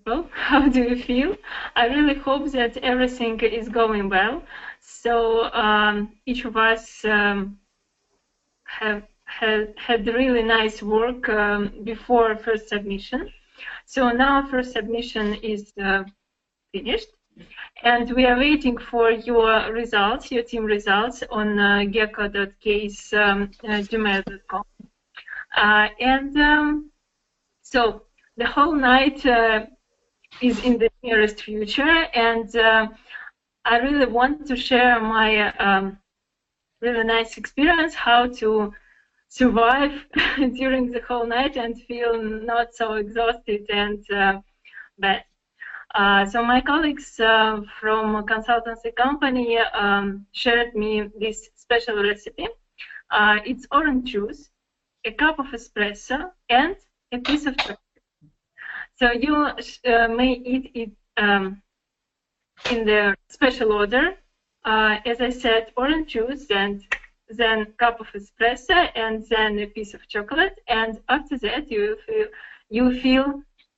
people. How do you feel? I really hope that everything is going well. So each of us have had really nice work before first submission. So now first submission is finished, and we are waiting for your results, your team results on GeCCo.case@gmail.com. So the whole night is in the nearest future, and I really want to share my really nice experience how to survive during the whole night and feel not so exhausted and bad. So my colleagues from a consultancy company shared me this special recipe. It's orange juice, a cup of espresso, and a piece of chocolate. So you may eat it in the special order. As I said, orange juice, and then cup of espresso, and then a piece of chocolate. And after that, you feel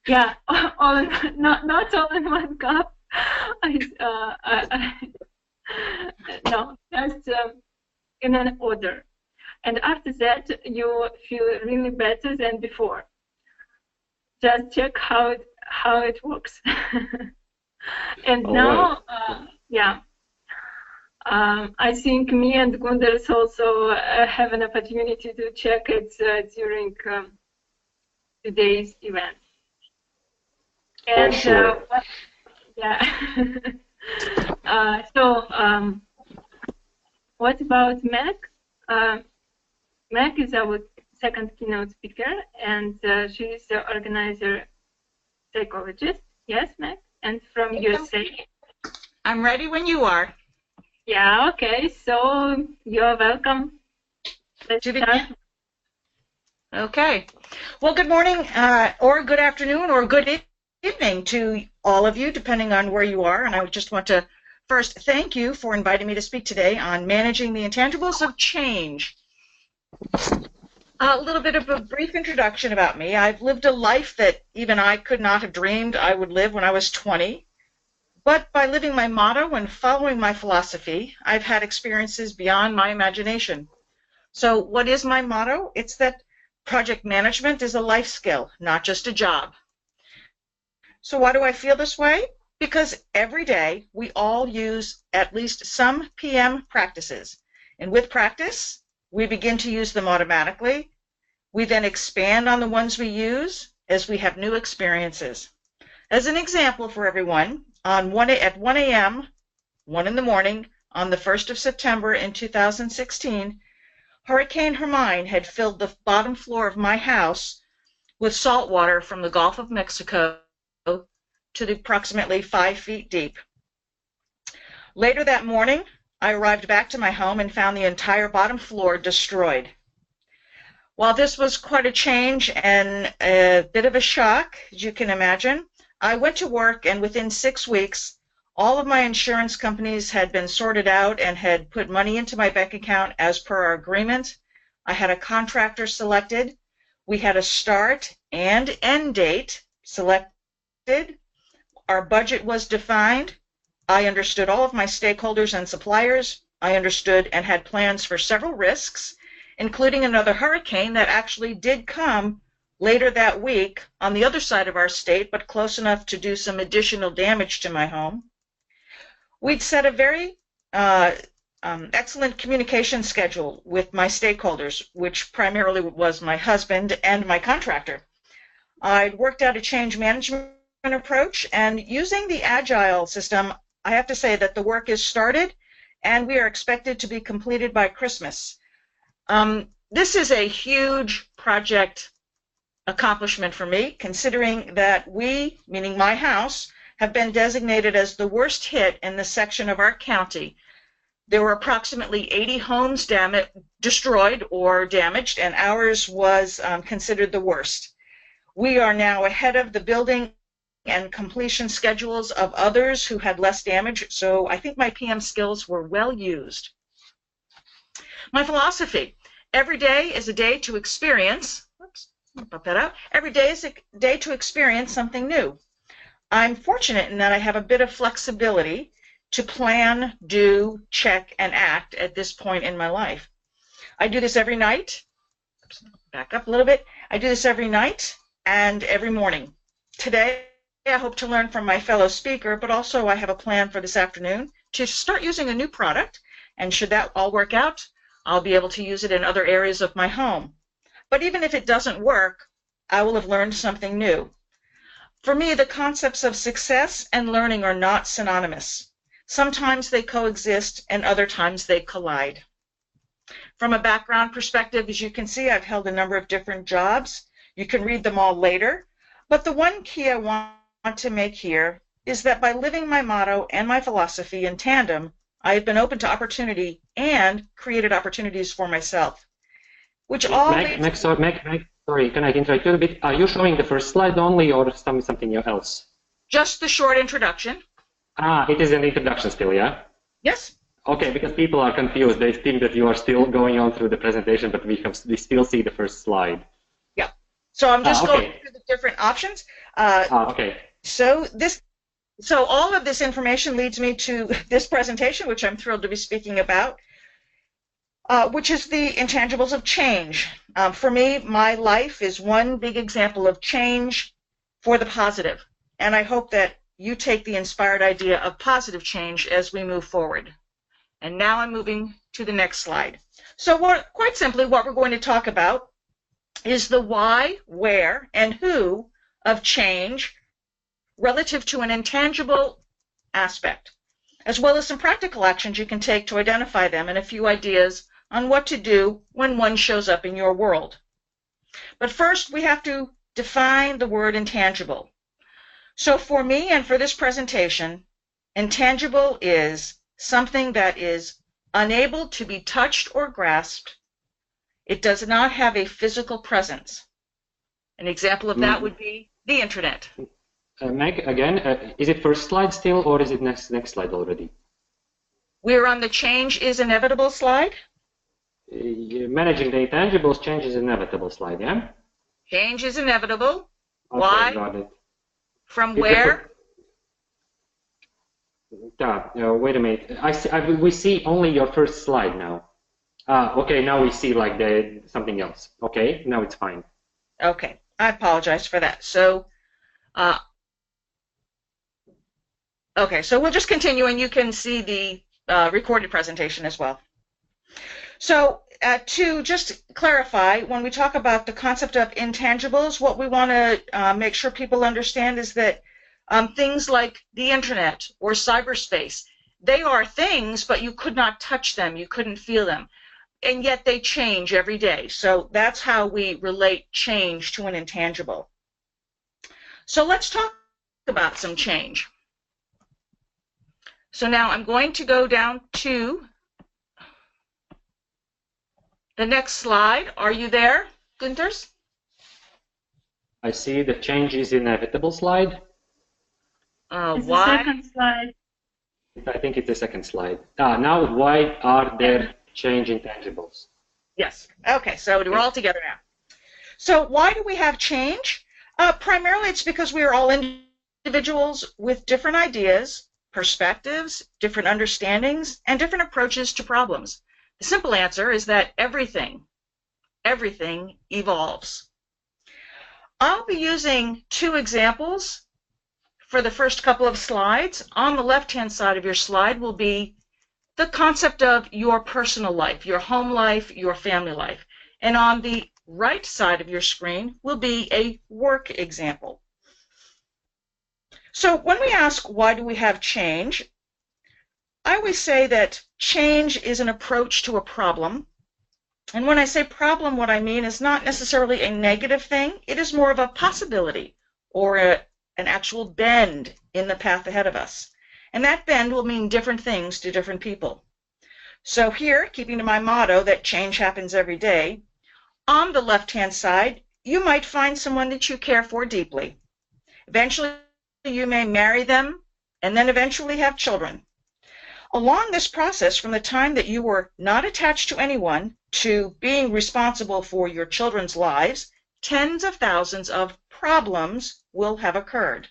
yeah, all in, not all in one cup. No, just in an order. And after that, you feel really better than before. Just check how it works. And all now, right. Yeah. I think me and Gunders also have an opportunity to check it during today's event. And sure. Yeah. What about Meg? Meg is our second keynote speaker, and she's the organizer psychologist. Yes, Meg? And from USA. I'm ready when you are. Yeah, okay, so you're welcome. Let's start. Okay. Well, good morning, or good afternoon, or good evening to all of you, depending on where you are. And I just want to first thank you for inviting me to speak today on managing the intangibles of change. A little bit of a brief introduction about me. I've lived a life that even I could not have dreamed I would live when I was 20. But by living my motto and following my philosophy, I've had experiences beyond my imagination. So what is my motto? It's that project management is a life skill, not just a job. So why do I feel this way? Because every day we all use at least some PM practices. And with practice, we begin to use them automatically. We then expand on the ones we use as we have new experiences. As an example for everyone, at 1 a.m., 1 in the morning, on the 1st of September in 2016, Hurricane Hermine had filled the bottom floor of my house with salt water from the Gulf of Mexico to the approximately 5 feet deep. Later that morning, I arrived back to my home and found the entire bottom floor destroyed. While this was quite a change and a bit of a shock, as you can imagine, I went to work, and within 6 weeks, all of my insurance companies had been sorted out and had put money into my bank account as per our agreement. I had a contractor selected. We had a start and end date selected. Our budget was defined. I understood all of my stakeholders and suppliers. I understood and had plans for several risks, including another hurricane that actually did come later that week on the other side of our state, but close enough to do some additional damage to my home. We'd set a very excellent communication schedule with my stakeholders, which primarily was my husband and my contractor. I'd worked out a change management approach, and using the Agile system, I have to say that the work is started, and we are expected to be completed by Christmas. This is a huge project accomplishment for me, considering that we, meaning my house, have been designated as the worst hit in this section of our county. There were approximately 80 homes destroyed or damaged, and ours was considered the worst. We are now ahead of the building and completion schedules of others who had less damage, so I think my PM skills were well used. My philosophy: every day is a day to experience. Every day is a day to experience something new. I'm fortunate in that I have a bit of flexibility to plan, do, check, and act at this point in my life. I do this every night. Back up a little bit. I do this every night and every morning. Today, I hope to learn from my fellow speaker, but also I have a plan for this afternoon to start using a new product, and should that all work out, I'll be able to use it in other areas of my home. But even if it doesn't work, I will have learned something new. For me, the concepts of success and learning are not synonymous. Sometimes they coexist, and other times they collide. From a background perspective, as you can see, I've held a number of different jobs. You can read them all later. But the one key I want to make here is that by living my motto and my philosophy in tandem, I have been open to opportunity and created opportunities for myself, which all Meg, sorry, can I interrupt you a bit? Are you showing the first slide only or something else? Just the short introduction. It is an introduction still, yeah? Yes. Okay, because people are confused. They think that you are still going on through the presentation, but we still see the first slide. Yeah. So I'm just okay. going through the different options. Okay. So all of this information leads me to this presentation, which I'm thrilled to be speaking about, which is the intangibles of change. For me, my life is one big example of change for the positive, and I hope that you take the inspired idea of positive change as we move forward. And now I'm moving to the next slide. So quite simply, what we're going to talk about is the why, where, and who of change relative to an intangible aspect, as well as some practical actions you can take to identify them and a few ideas on what to do when one shows up in your world. But first, we have to define the word intangible. So for me and for this presentation, intangible is something that is unable to be touched or grasped. It does not have a physical presence. An example of that would be the internet. Meg, again, is it first slide still, or is it next slide already? We're on the change is inevitable slide. Managing the intangibles, change is inevitable slide, yeah? Change is inevitable. Okay, Why? got it. From where? Wait a minute. We see only your first slide now. Okay, now we see like something else. Okay, now it's fine. Okay, I apologize for that. So, okay, so we'll just continue, and you can see the recorded presentation as well. So, to just clarify, when we talk about the concept of intangibles, what we want to make sure people understand is that things like the internet or cyberspace, they are things, but you could not touch them, you couldn't feel them, and yet they change every day. So that's how we relate change to an intangible. So let's talk about some change. So now I'm going to go down to the next slide. Are you there, Günthers? I see the change is inevitable slide. It's Why? the second slide. I think it's the second slide. Now, why are there change intangibles? Yes. Okay, so we're all together now. So why do we have change? Primarily it's because we are all individuals with different ideas, perspectives, different understandings, and different approaches to problems. The simple answer is that everything evolves. I'll be using two examples for the first couple of slides. On the left-hand side of your slide will be the concept of your personal life, your home life, your family life. And on the right side of your screen will be a work example. So when we ask why do we have change, I always say that change is an approach to a problem. And when I say problem, what I mean is not necessarily a negative thing. It is more of a possibility or an actual bend in the path ahead of us. And that bend will mean different things to different people. So here, keeping to my motto that change happens every day, on the left-hand side, you might find someone that you care for deeply. Eventually, you may marry them and then eventually have children. Along this process, from the time that you were not attached to anyone to being responsible for your children's lives, tens of thousands of problems will have occurred.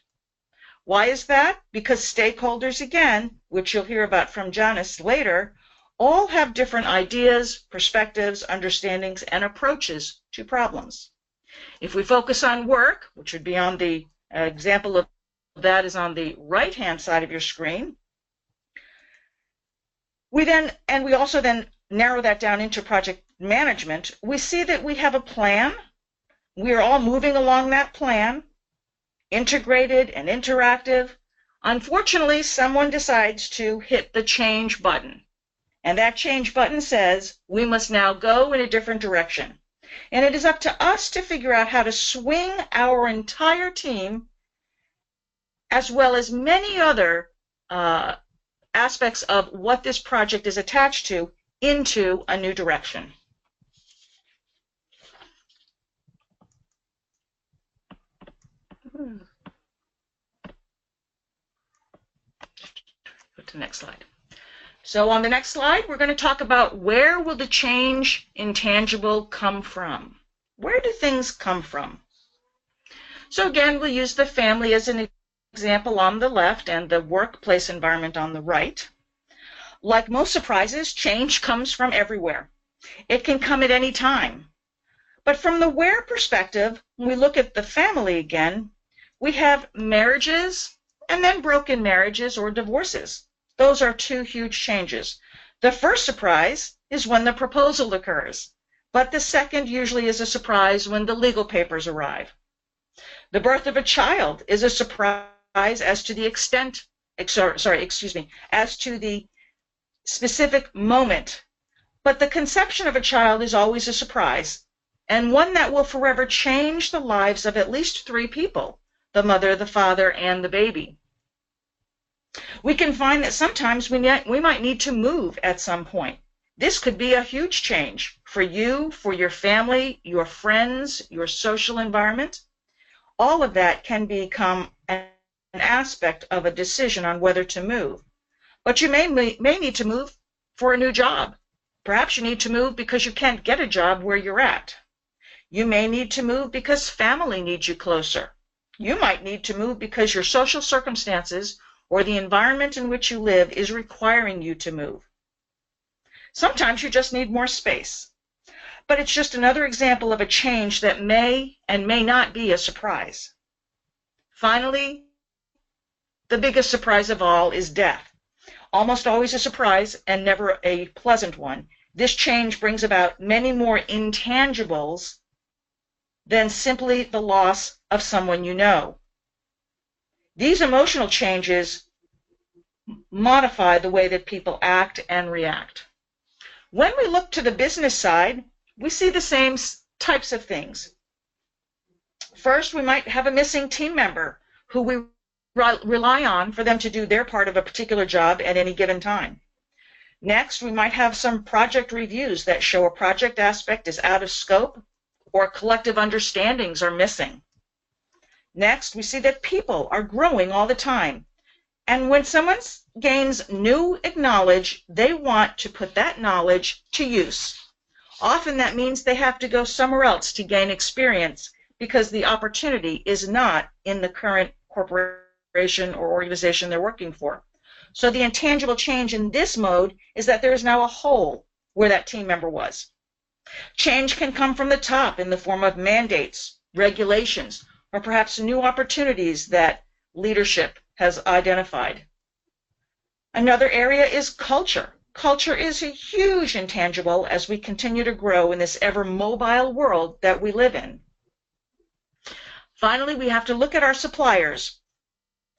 Why is that? Because stakeholders, again, which you'll hear about from Janice later, all have different ideas, perspectives, understandings, and approaches to problems. If we focus on work, which would be on the example of that is on the right-hand side of your screen, we also then narrow that down into project management. We see that we have a plan. We are all moving along that plan, integrated and interactive. Unfortunately, someone decides to hit the change button. And that change button says we must now go in a different direction. And it is up to us to figure out how to swing our entire team, as well as many other aspects of what this project is attached to, into a new direction. Go to the next slide. So on the next slide, we're going to talk about where will the change intangible come from? Where do things come from? So again, we'll use the family as an example on the left and the workplace environment on the right. Like most surprises, change comes from everywhere. It can come at any time. But from the where perspective, when we look at the family again, we have marriages and then broken marriages or divorces. Those are two huge changes. The first surprise is when the proposal occurs, but the second usually is a surprise when the legal papers arrive. The birth of a child is a surprise as to the extent, as to the specific moment. But the conception of a child is always a surprise, and one that will forever change the lives of at least three people: the mother, the father, and the baby. We can find that sometimes we might need to move at some point. This could be a huge change for you, for your family, your friends, your social environment. All of that can become an aspect of a decision on whether to move. But you may need to move for a new job. Perhaps you need to move because you can't get a job where you're at. You may need to move because family needs you closer. You might need to move because your social circumstances or the environment in which you live is requiring you to move. Sometimes you just need more space. But it's just another example of a change that may and may not be a surprise. Finally, the biggest surprise of all is death. Almost always a surprise and never a pleasant one. This change brings about many more intangibles than simply the loss of someone you know. These emotional changes modify the way that people act and react. When we look to the business side, we see the same types of things. First, we might have a missing team member who we rely on for them to do their part of a particular job at any given time. Next, we might have some project reviews that show a project aspect is out of scope or collective understandings are missing. Next, we see that people are growing all the time. And when someone gains new knowledge, they want to put that knowledge to use. Often that means they have to go somewhere else to gain experience because the opportunity is not in the current corporation or organization they're working for. So the intangible change in this mode is that there is now a hole where that team member was. Change can come from the top in the form of mandates, regulations, or perhaps new opportunities that leadership has identified. Another area is culture. Culture is a huge intangible as we continue to grow in this ever mobile world that we live in. Finally, we have to look at our suppliers,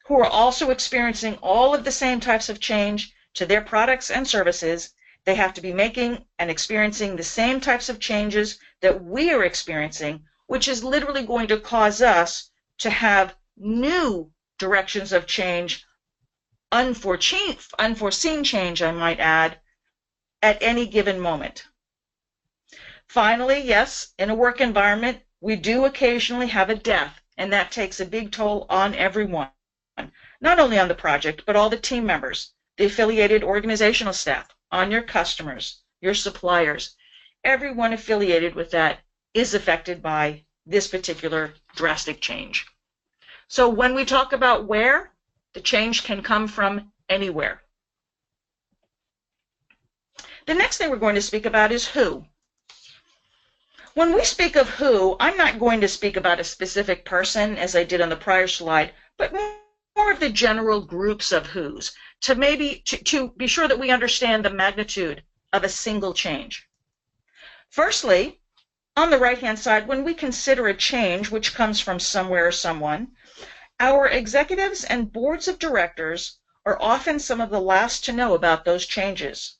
who are also experiencing all of the same types of change to their products and services. They have to be making and experiencing the same types of changes that we are experiencing, which is literally going to cause us to have new directions of change, unforeseen change, I might add, at any given moment. Finally, yes, in a work environment, we do occasionally have a death, and that takes a big toll on everyone, not only on the project, but all the team members, the affiliated organizational staff, on your customers, your suppliers. Everyone affiliated with that is affected by this particular drastic change. So when we talk about where, The change can come from anywhere. The next thing we're going to speak about is who. When we speak of who, I'm not going to speak about a specific person as I did on the prior slide, but more of the general groups of who's to be sure that we understand the magnitude of a single change. Firstly, on the right-hand side, when we consider a change which comes from somewhere or someone, our executives and boards of directors are often some of the last to know about those changes.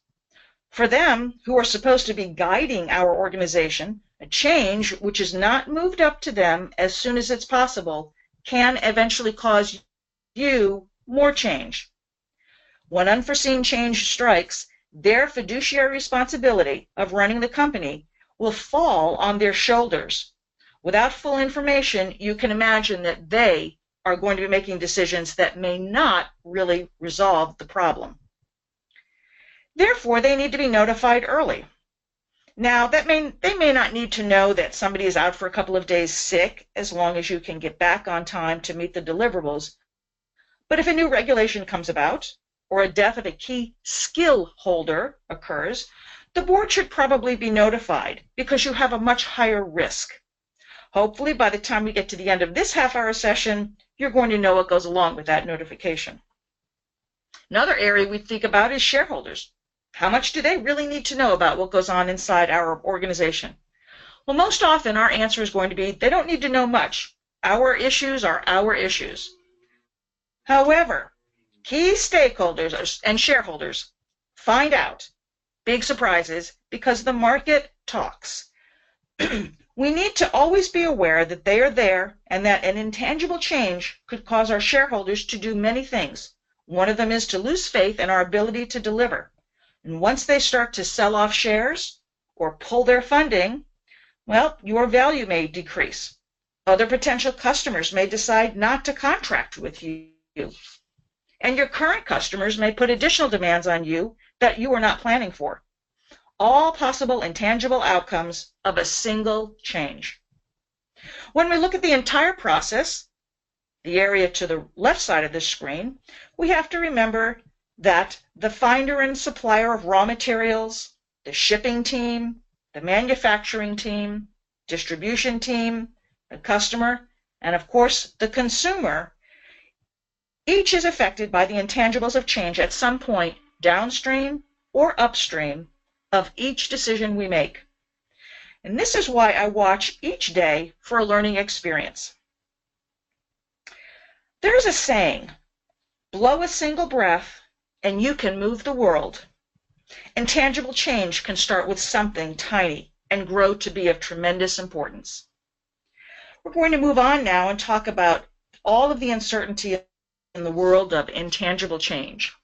For them, who are supposed to be guiding our organization, a change which is not moved up to them as soon as it's possible can eventually cause you more change. When unforeseen change strikes, their fiduciary responsibility of running the company will fall on their shoulders. Without full information, you can imagine that they are going to be making decisions that may not really resolve the problem. Therefore, they need to be notified early. Now, they may not need to know that somebody is out for a couple of days sick, as long as you can get back on time to meet the deliverables. But if a new regulation comes about, or a death of a key skill holder occurs, the board should probably be notified because you have a much higher risk. Hopefully, by the time we get to the end of this half-hour session, you're going to know what goes along with that notification. Another area we think about is shareholders. How much do they really need to know about what goes on inside our organization? Well, most often our answer is going to be they don't need to know much. Our issues are our issues. However, key stakeholders and shareholders find out big surprises because the market talks. We need to always be aware that they are there and that an intangible change could cause our shareholders to do many things. One of them is to lose faith in our ability to deliver. And once they start to sell off shares or pull their funding, well, your value may decrease. Other potential customers may decide not to contract with you. And your current customers may put additional demands on you that you are not planning for. All possible intangible outcomes of a single change. When we look at the entire process, the area to the left side of the screen, we have to remember that the finder and supplier of raw materials, the shipping team, the manufacturing team, distribution team, the customer, and of course the consumer, each is affected by the intangibles of change at some point downstream or upstream of each decision we make. And this is why I watch each day for a learning experience. There's a saying, blow a single breath and you can move the world. Intangible change can start with something tiny and grow to be of tremendous importance. We're going to move on now and talk about all of the uncertainty in the world of intangible change.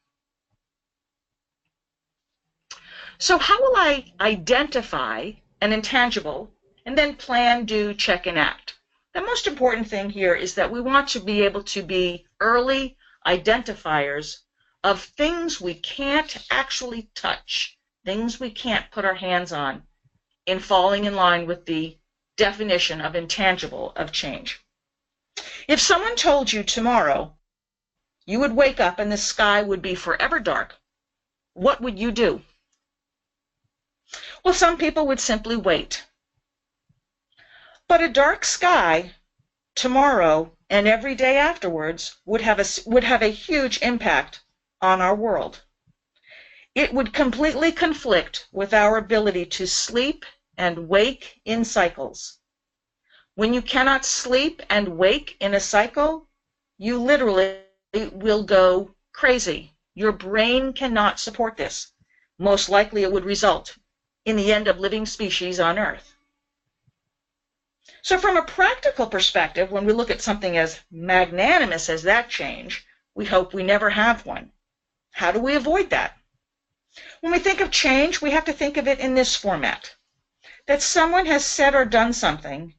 So how will I identify an intangible and then plan, do, check, and act? The most important thing here is that we want to be able to be early identifiers of things we can't actually touch, things we can't put our hands on, in falling in line with the definition of intangible of change. If someone told you tomorrow you would wake up and the sky would be forever dark, what would you do? Well, some people would simply wait. But a dark sky tomorrow and every day afterwards would have a huge impact on our world. It would completely conflict with our ability to sleep and wake in cycles. When you cannot sleep and wake in a cycle, you literally will go crazy. Your brain cannot support this. Most likely it would result in the end of living species on Earth. So from a practical perspective, when we look at something as magnanimous as that change, we hope we never have one. How do we avoid that? When we think of change, we have to think of it in this format, that someone has said or done something,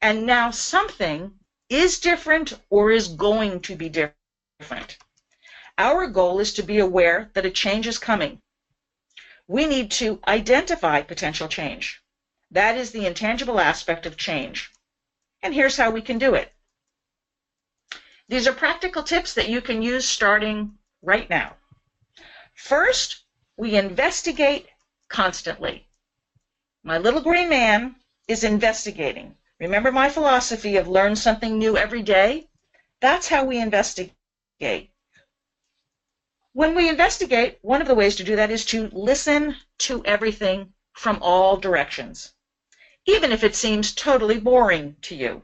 and now something is different or is going to be different. Our goal is to be aware that a change is coming. We need to identify potential change. That is the intangible aspect of change. And here's how we can do it. These are practical tips that you can use starting right now. First, we investigate constantly. My little green man is investigating. Remember my philosophy of learn something new every day? That's how we investigate. When we investigate, one of the ways to do that is to listen to everything from all directions, even if it seems totally boring to you.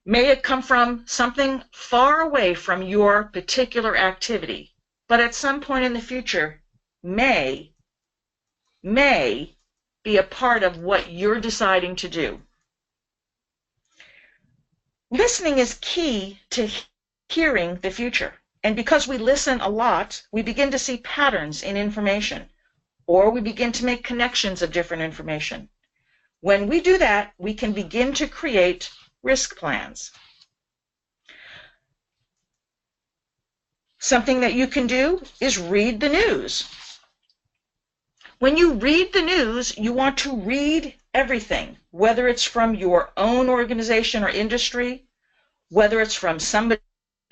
May it come from something far away from your particular activity, but at some point in the future may be a part of what you're deciding to do. Listening is key to hearing the future. And because we listen a lot, we begin to see patterns in information, or we begin to make connections of different information. When we do that, we can begin to create risk plans. Something that you can do is read the news. When you read the news, you want to read everything, whether it's from your own organization or industry, whether it's from somebody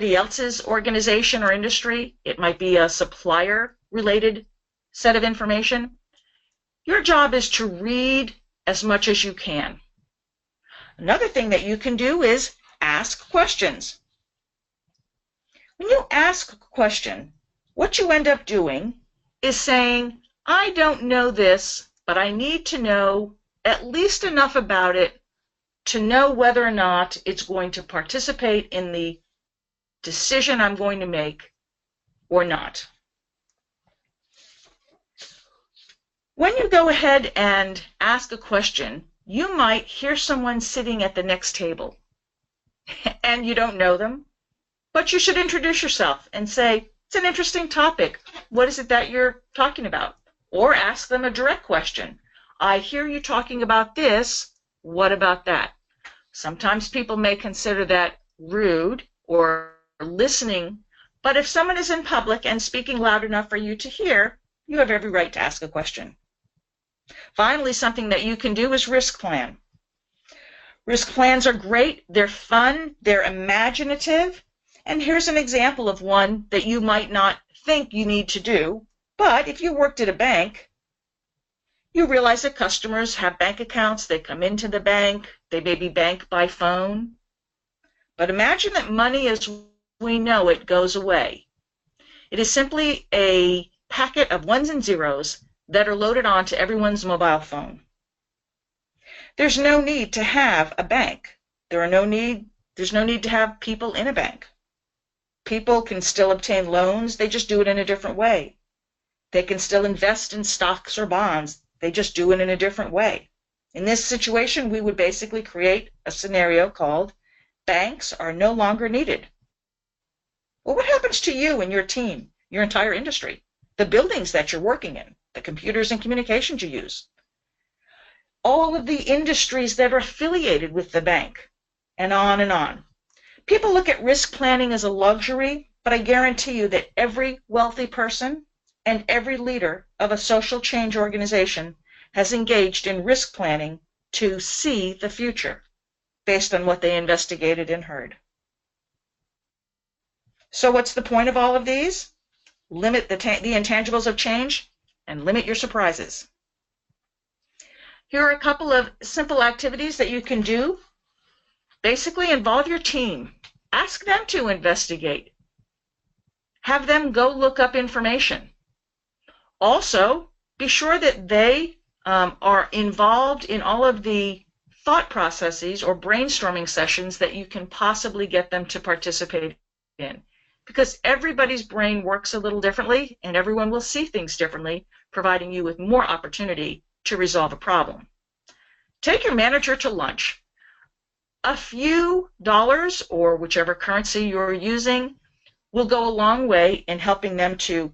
else's organization or industry. It might be a supplier-related set of information. Your job is to read as much as you can. Another thing that you can do is ask questions. When you ask a question, what you end up doing is saying, I don't know this, but I need to know at least enough about it to know whether or not it's going to participate in the decision I'm going to make or not. When you go ahead and ask a question, you might hear someone sitting at the next table and you don't know them, but you should introduce yourself and say, it's an interesting topic. What is it that you're talking about? Or ask them a direct question. I hear you talking about this. What about that? Sometimes people may consider that rude or listening, but if someone is in public and speaking loud enough for you to hear, you have every right to ask a question. Finally, something that you can do is risk plan. Risk plans are great, they're fun, they're imaginative, and here's an example of one that you might not think you need to do, but if you worked at a bank, you realize that customers have bank accounts, they come into the bank, they may be banked by phone, but imagine that money as we know it goes away. It is simply a packet of ones and zeros that are loaded onto everyone's mobile phone. There's no need to have a bank. There's no need to have people in a bank. People can still obtain loans, they just do it in a different way. They can still invest in stocks or bonds, they just do it in a different way. In this situation, we would basically create a scenario called banks are no longer needed. Well, what happens to you and your team, your entire industry, the buildings that you're working in, the computers and communications you use, all of the industries that are affiliated with the bank, and on and on. People look at risk planning as a luxury, but I guarantee you that every wealthy person and every leader of a social change organization has engaged in risk planning to see the future based on what they investigated and heard. So what's the point of all of these? Limit the intangibles of change and limit your surprises. Here are a couple of simple activities that you can do. Basically, involve your team. Ask them to investigate. Have them go look up information. Also, be sure that they are involved in all of the thought processes or brainstorming sessions that you can possibly get them to participate in. Because everybody's brain works a little differently, and everyone will see things differently, providing you with more opportunity to resolve a problem. Take your manager to lunch. A few dollars, or whichever currency you're using, will go a long way in helping them to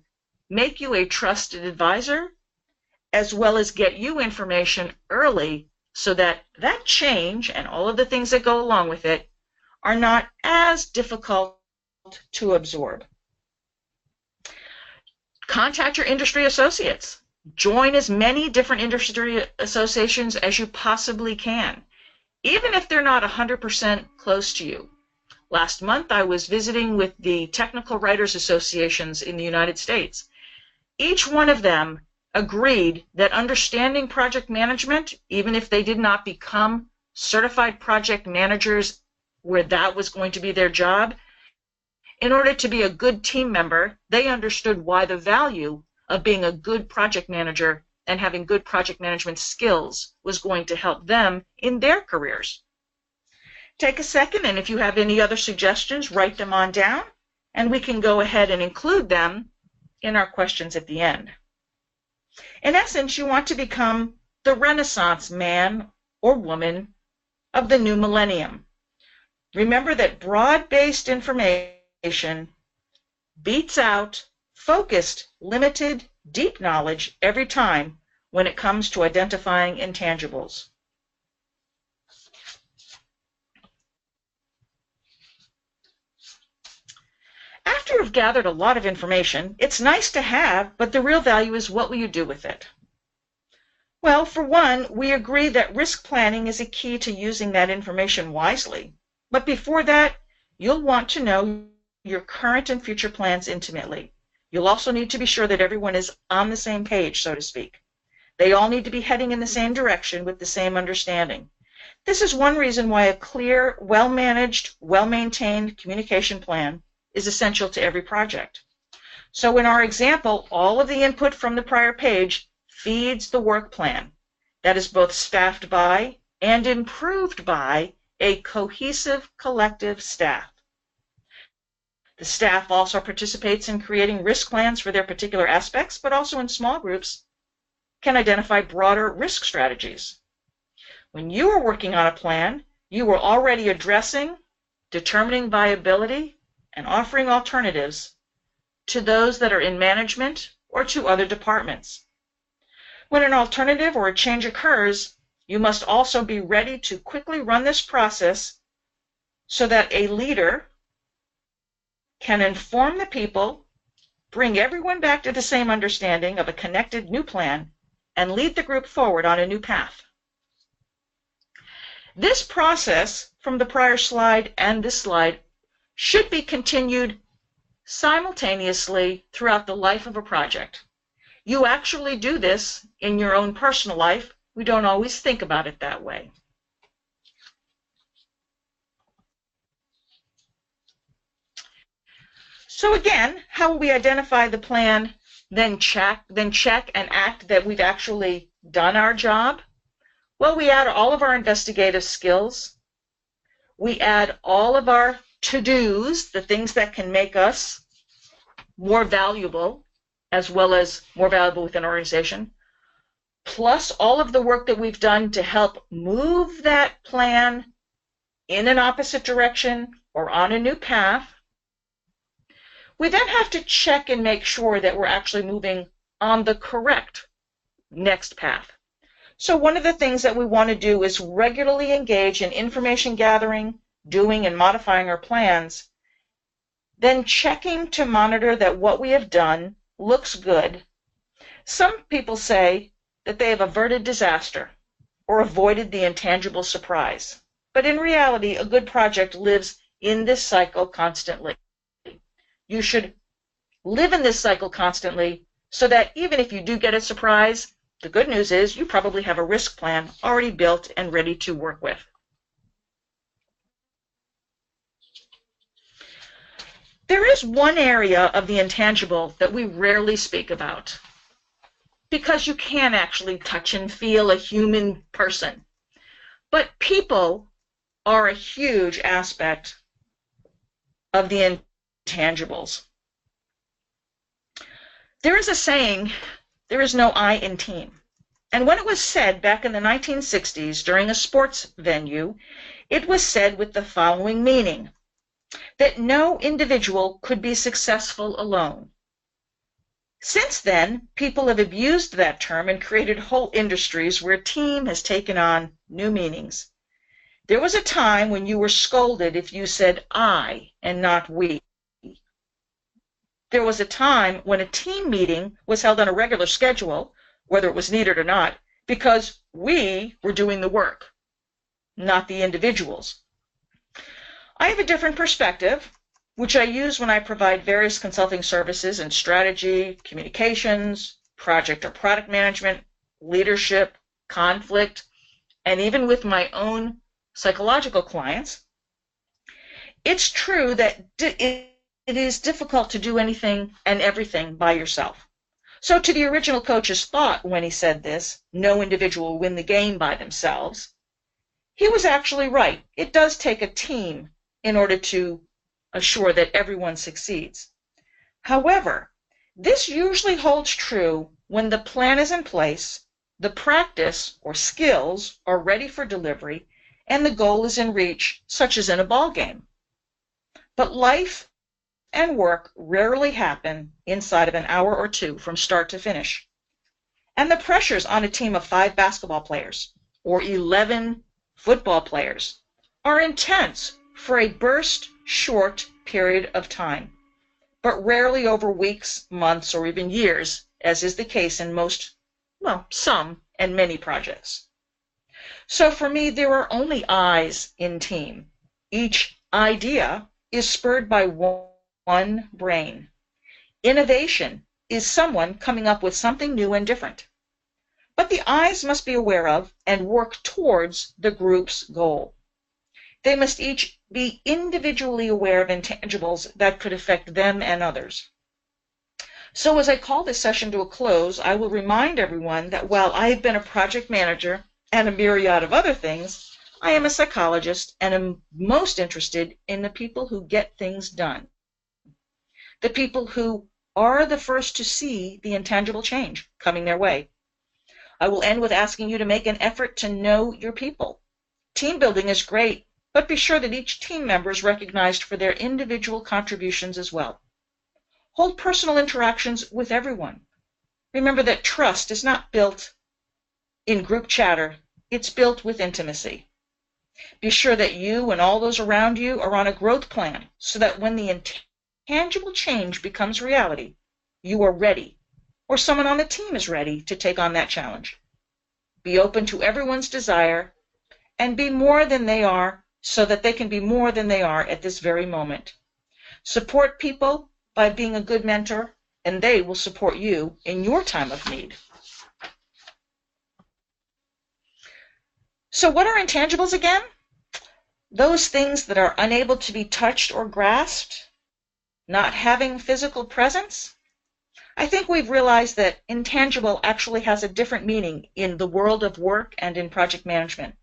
make you a trusted advisor, as well as get you information early so that that change and all of the things that go along with it are not as difficult to absorb. Contact your industry associates. Join as many different industry associations as you possibly can, even if they're not 100% close to you. Last month, I was visiting with the Technical Writers Associations in the United States. Each one of them agreed that understanding project management, even if they did not become certified project managers where that was going to be their job, in order to be a good team member, they understood why the value of being a good project manager and having good project management skills was going to help them in their careers. Take a second, and if you have any other suggestions, write them on down, and we can go ahead and include them in our questions at the end. In essence, you want to become the Renaissance man or woman of the new millennium. Remember that broad-based information beats out focused, limited, deep knowledge every time when it comes to identifying intangibles. After you've gathered a lot of information, it's nice to have, but the real value is what will you do with it? Well, for one, we agree that risk planning is a key to using that information wisely. But before that, you'll want to know your current and future plans intimately. You'll also need to be sure that everyone is on the same page, so to speak. They all need to be heading in the same direction with the same understanding. This is one reason why a clear, well-managed, well-maintained communication plan is essential to every project. So in our example, all of the input from the prior page feeds the work plan that is both staffed by and improved by a cohesive collective staff. The staff also participates in creating risk plans for their particular aspects, but also in small groups can identify broader risk strategies. When you are working on a plan, you are already addressing, determining viability, and offering alternatives to those that are in management or to other departments. When an alternative or a change occurs, you must also be ready to quickly run this process so that a leader can inform the people, bring everyone back to the same understanding of a connected new plan, and lead the group forward on a new path. This process from the prior slide and this slide should be continued simultaneously throughout the life of a project. You actually do this in your own personal life. We don't always think about it that way. So again, how will we identify the plan, then check and act that we've actually done our job? Well, we add all of our investigative skills. We add all of our to-dos, the things that can make us more valuable, as well as more valuable within an organization, plus all of the work that we've done to help move that plan in an opposite direction or on a new path. We then have to check and make sure that we're actually moving on the correct next path. So one of the things that we want to do is regularly engage in information gathering, doing and modifying our plans, then checking to monitor that what we have done looks good. Some people say that they have averted disaster or avoided the intangible surprise. But in reality, a good project lives in this cycle constantly. You should live in this cycle constantly so that even if you do get a surprise, the good news is you probably have a risk plan already built and ready to work with. There is one area of the intangible that we rarely speak about because you can actually touch and feel a human person. But people are a huge aspect of the intangibles. There is a saying, there is no I in team. And when it was said back in the 1960s during a sports venue, it was said with the following meaning: that no individual could be successful alone. Since then, people have abused that term and created whole industries where team has taken on new meanings. There was a time when you were scolded if you said I and not we. There was a time when a team meeting was held on a regular schedule, whether it was needed or not, because we were doing the work, not the individuals. I have a different perspective, which I use when I provide various consulting services in strategy, communications, project or product management, leadership, conflict, and even with my own psychological clients. It's true that it is difficult to do anything and everything by yourself. So to the original coach's thought when he said this, no individual will win the game by themselves, he was actually right. It does take a team in order to assure that everyone succeeds. However, this usually holds true when the plan is in place, the practice or skills are ready for delivery, and the goal is in reach, such as in a ball game. But life and work rarely happen inside of an hour or two from start to finish. And the pressures on a team of 5 basketball players or 11 football players are intense for a burst short period of time, but rarely over weeks, months, or even years, as is the case in most, well, some and many projects. So for me, there are only I's in team. Each idea is spurred by one brain. Innovation is someone coming up with something new and different. But the I's must be aware of and work towards the group's goal. They must each be individually aware of intangibles that could affect them and others. So as I call this session to a close, I will remind everyone that while I have been a project manager and a myriad of other things, I am a psychologist and am most interested in the people who get things done. The people who are the first to see the intangible change coming their way. I will end with asking you to make an effort to know your people. Team building is great, but be sure that each team member is recognized for their individual contributions as well. Hold personal interactions with everyone. Remember that trust is not built in group chatter, it's built with intimacy. Be sure that you and all those around you are on a growth plan so that when the intangible change becomes reality, you are ready, or someone on the team is ready to take on that challenge. Be open to everyone's desire and be more than they are so that they can be more than they are at this very moment. Support people by being a good mentor, and they will support you in your time of need. So what are intangibles again? Those things that are unable to be touched or grasped, not having physical presence. I think we've realized that intangible actually has a different meaning in the world of work and in project management.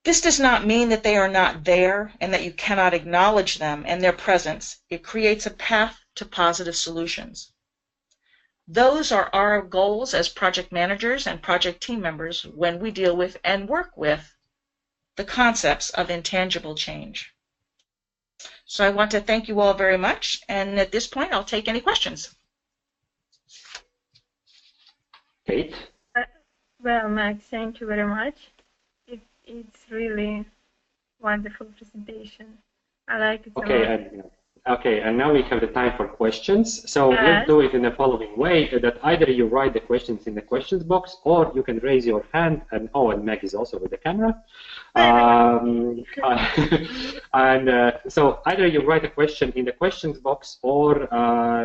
This does not mean that they are not there and that you cannot acknowledge them and their presence. It creates a path to positive solutions. Those are our goals as project managers and project team members when we deal with and work with the concepts of intangible change. So I want to thank you all very much, and at this point I'll take any questions. Keynte? Well, Meg, thank you very much. It's really wonderful presentation. I like it a lot. Okay, and now we have the time for questions. So let's do it in the following way, that either you write the questions in the questions box, or you can raise your hand, and Meg is also with the camera. So either you write a question in the questions box, or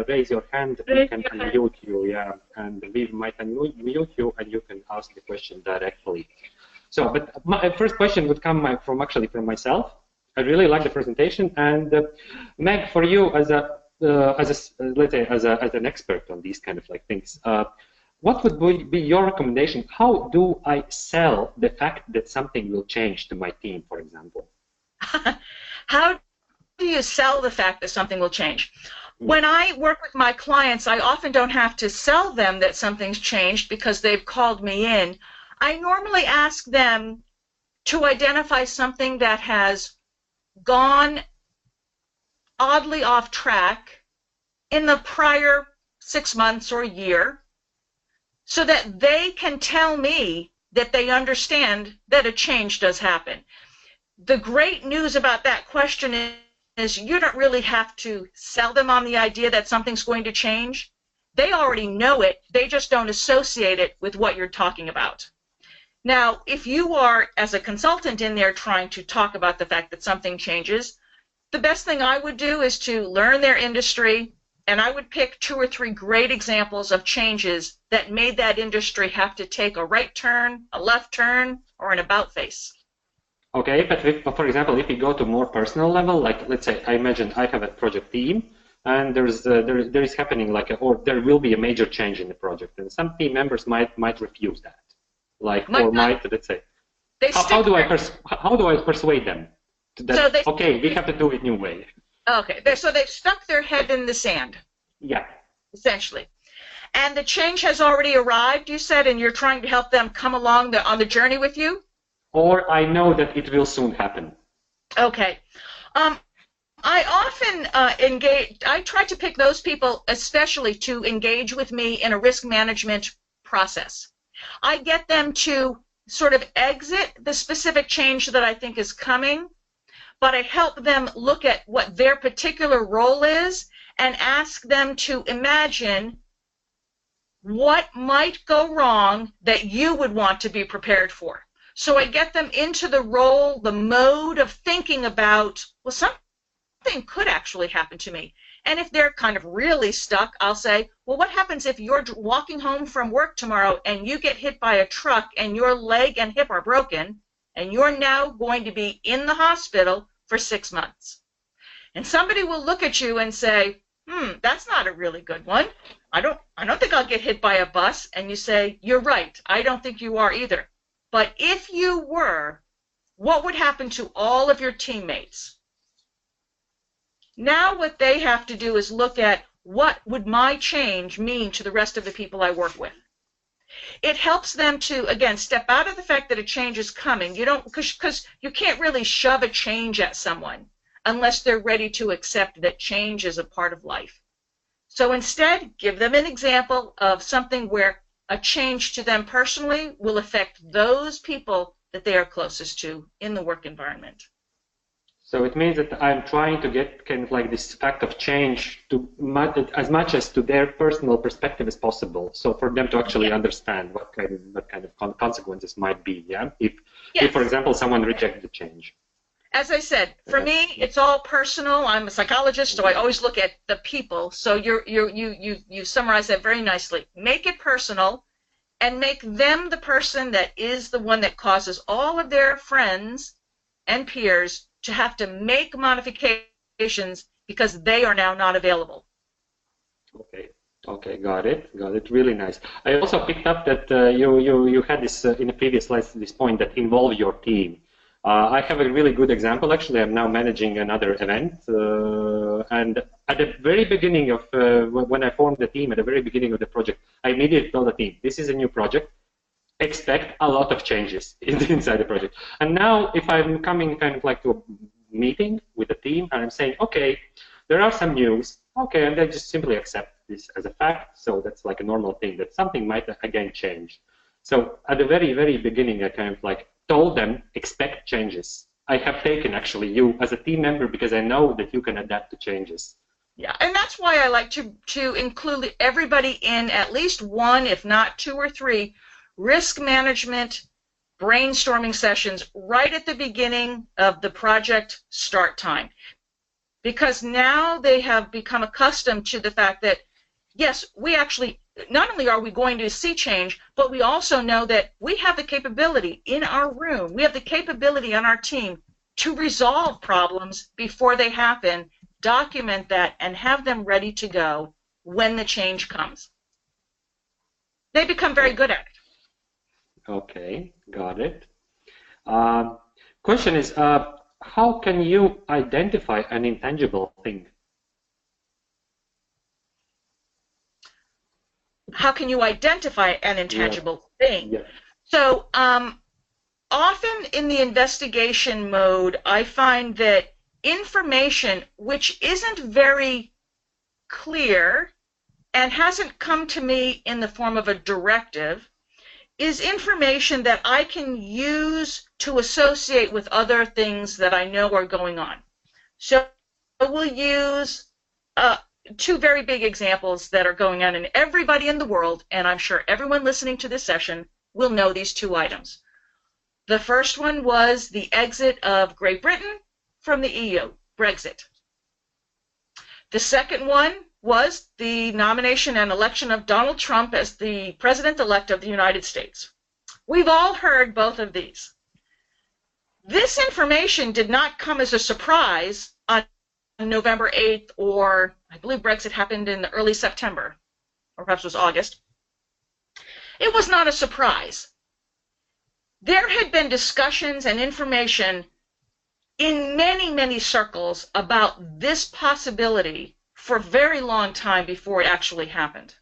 raise your hand, we can unmute you, and we might unmute you, and you can ask the question directly. So, but my first question would come from myself. I really like the presentation, and Meg, for you as an expert on these kind of things, what would be your recommendation? How do I sell the fact that something will change to my team, for example? How do you sell the fact that something will change? When I work with my clients, I often don't have to sell them that something's changed because they've called me in. I normally ask them to identify something that has gone oddly off track in the prior 6 months or year so that they can tell me that they understand that a change does happen. The great news about that question is you don't really have to sell them on the idea that something's going to change. They already know it. They just don't associate it with what you're talking about. Now, if you are, as a consultant in there, trying to talk about the fact that something changes, the best thing I would do is to learn their industry, and I would pick 2 or 3 great examples of changes that made that industry have to take a right turn, a left turn, or an about face. Okay, but for example, if you go to more personal level, like let's say, I imagine I have a project team, and there is happening or there will be a major change in the project, and some team members might refuse that, let's say, how do I persuade them that okay, we have to do it new way? Okay, so they've stuck their head in the sand. Yeah. Essentially. And the change has already arrived, you said, and you're trying to help them come along on the journey with you? Or I know that it will soon happen. Okay. I often I try to pick those people especially to engage with me in a risk management process. I get them to sort of exit the specific change that I think is coming, but I help them look at what their particular role is and ask them to imagine what might go wrong that you would want to be prepared for. So I get them into the role, the mode of thinking about, well, something could actually happen to me. And if they're kind of really stuck, I'll say, well, what happens if you're walking home from work tomorrow and you get hit by a truck and your leg and hip are broken, and you're now going to be in the hospital for 6 months? And somebody will look at you and say, that's not a really good one. I don't think I'll get hit by a bus. And you say, you're right, I don't think you are either. But if you were, what would happen to all of your teammates? Now what they have to do is look at, what would my change mean to the rest of the people I work with? It helps them to, again, step out of the fact that a change is coming. Because you can't really shove a change at someone unless they're ready to accept that change is a part of life. So instead, give them an example of something where a change to them personally will affect those people that they are closest to in the work environment. So it means that I'm trying to get kind of like this fact of change to as much as to their personal perspective as possible. So for them to actually understand what kind of consequences might be. Yeah. If for example someone rejects the change. As I said, for me, it's all personal. I'm a psychologist, so I always look at the people. So you summarize that very nicely. Make it personal, and make them the person that is the one that causes all of their friends and peers to have to make modifications because they are now not available. Okay, got it. Really nice. I also picked up that you had this in the previous slides, this point that involve your team. I have a really good example. Actually, I'm now managing another event, and at the very beginning of when I formed the team, at the very beginning of the project, I immediately told the team, this is a new project. Expect a lot of changes inside the project. And now, if I'm coming kind of like to a meeting with the team, and I'm saying, okay, there are some news, okay, and they just simply accept this as a fact. So that's like a normal thing that something might again change. So at the very, very beginning, I kind of like told them, expect changes. I have taken actually you as a team member because I know that you can adapt to changes. Yeah, and that's why I like to include everybody in at least one, if not 2 or 3, risk management brainstorming sessions right at the beginning of the project start time. Because now they have become accustomed to the fact that, yes, we actually, not only are we going to see change, but we also know that we have the capability in our room, we have the capability on our team to resolve problems before they happen, document that, and have them ready to go when the change comes. They become very good at it. Okay, got it. Question is, how can you identify an intangible thing? How can you identify an intangible thing? Yeah. So often in the investigation mode, I find that information which isn't very clear and hasn't come to me in the form of a directive is information that I can use to associate with other things that I know are going on. So we'll use 2 very big examples that are going on in everybody in the world, and I'm sure everyone listening to this session will know these 2 items. The first one was the exit of Great Britain from the EU, Brexit. The second one was the nomination and election of Donald Trump as the President-elect of the United States. We've all heard both of these. This information did not come as a surprise on November 8th, or I believe Brexit happened in early September, or perhaps it was August. It was not a surprise. There had been discussions and information in many, many circles about this possibility for a very long time before it actually happened.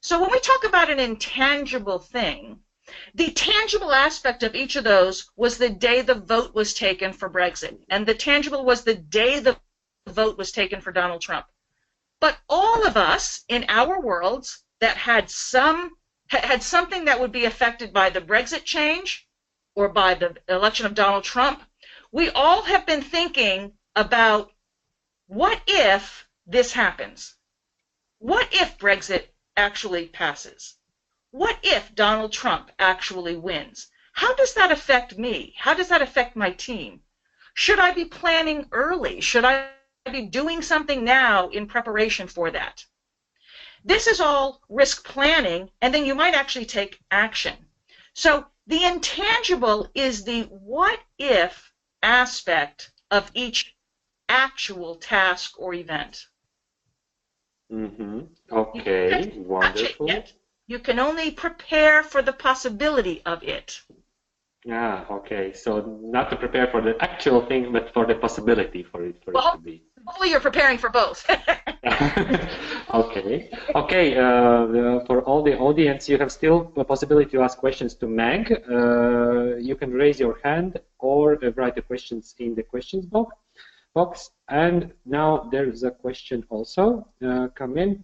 So when we talk about an intangible thing, the tangible aspect of each of those was the day the vote was taken for Brexit, and the tangible was the day the vote was taken for Donald Trump. But all of us in our worlds that had something that would be affected by the Brexit change or by the election of Donald Trump, we all have been thinking about, what if this happens? What if Brexit actually passes? What if Donald Trump actually wins? How does that affect me? How does that affect my team? Should I be planning early? Should I be doing something now in preparation for that? This is all risk planning, and then you might actually take action. So the intangible is the what if aspect of each actual task or event. Okay, wonderful. You can only prepare for the possibility of it. Yeah, okay. So not to prepare for the actual thing, but for the possibility for it to be. Hopefully you're preparing for both. Okay. Okay, for all the audience, you have still the possibility to ask questions to Meg. You can raise your hand or write the questions in the questions box. And now there is a question also come in.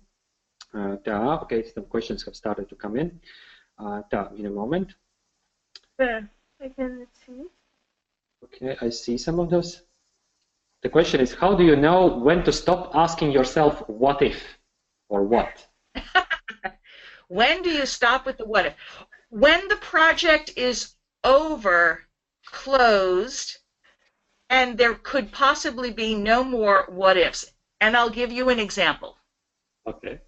Okay, some questions have started to come in. In a moment. Where? I can see. Okay, I see some of those. The question is, how do you know when to stop asking yourself what if or what? When do you stop with the what if? When the project is over, closed, and there could possibly be no more what ifs. And I'll give you an example. Okay.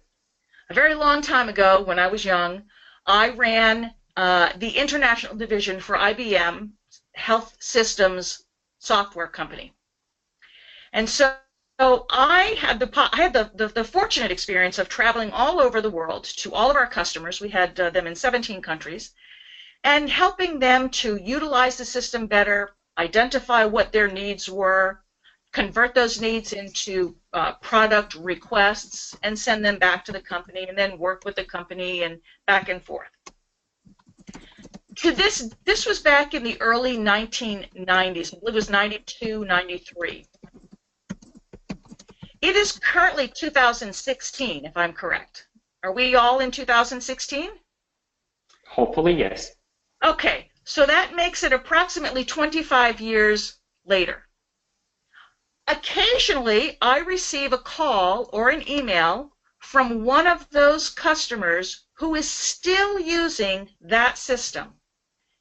A very long time ago, when I was young, I ran the international division for IBM Health Systems software company. And so I had the fortunate experience of traveling all over the world to all of our customers. We had them in 17 countries, and helping them to utilize the system better, identify what their needs were, convert those needs into product requests, and send them back to the company, and then work with the company and back and forth. This was back in the early 1990s. It was 92, 93. It is currently 2016, if I'm correct. Are we all in 2016? Hopefully, yes. Okay, so that makes it approximately 25 years later. Occasionally, I receive a call or an email from one of those customers who is still using that system.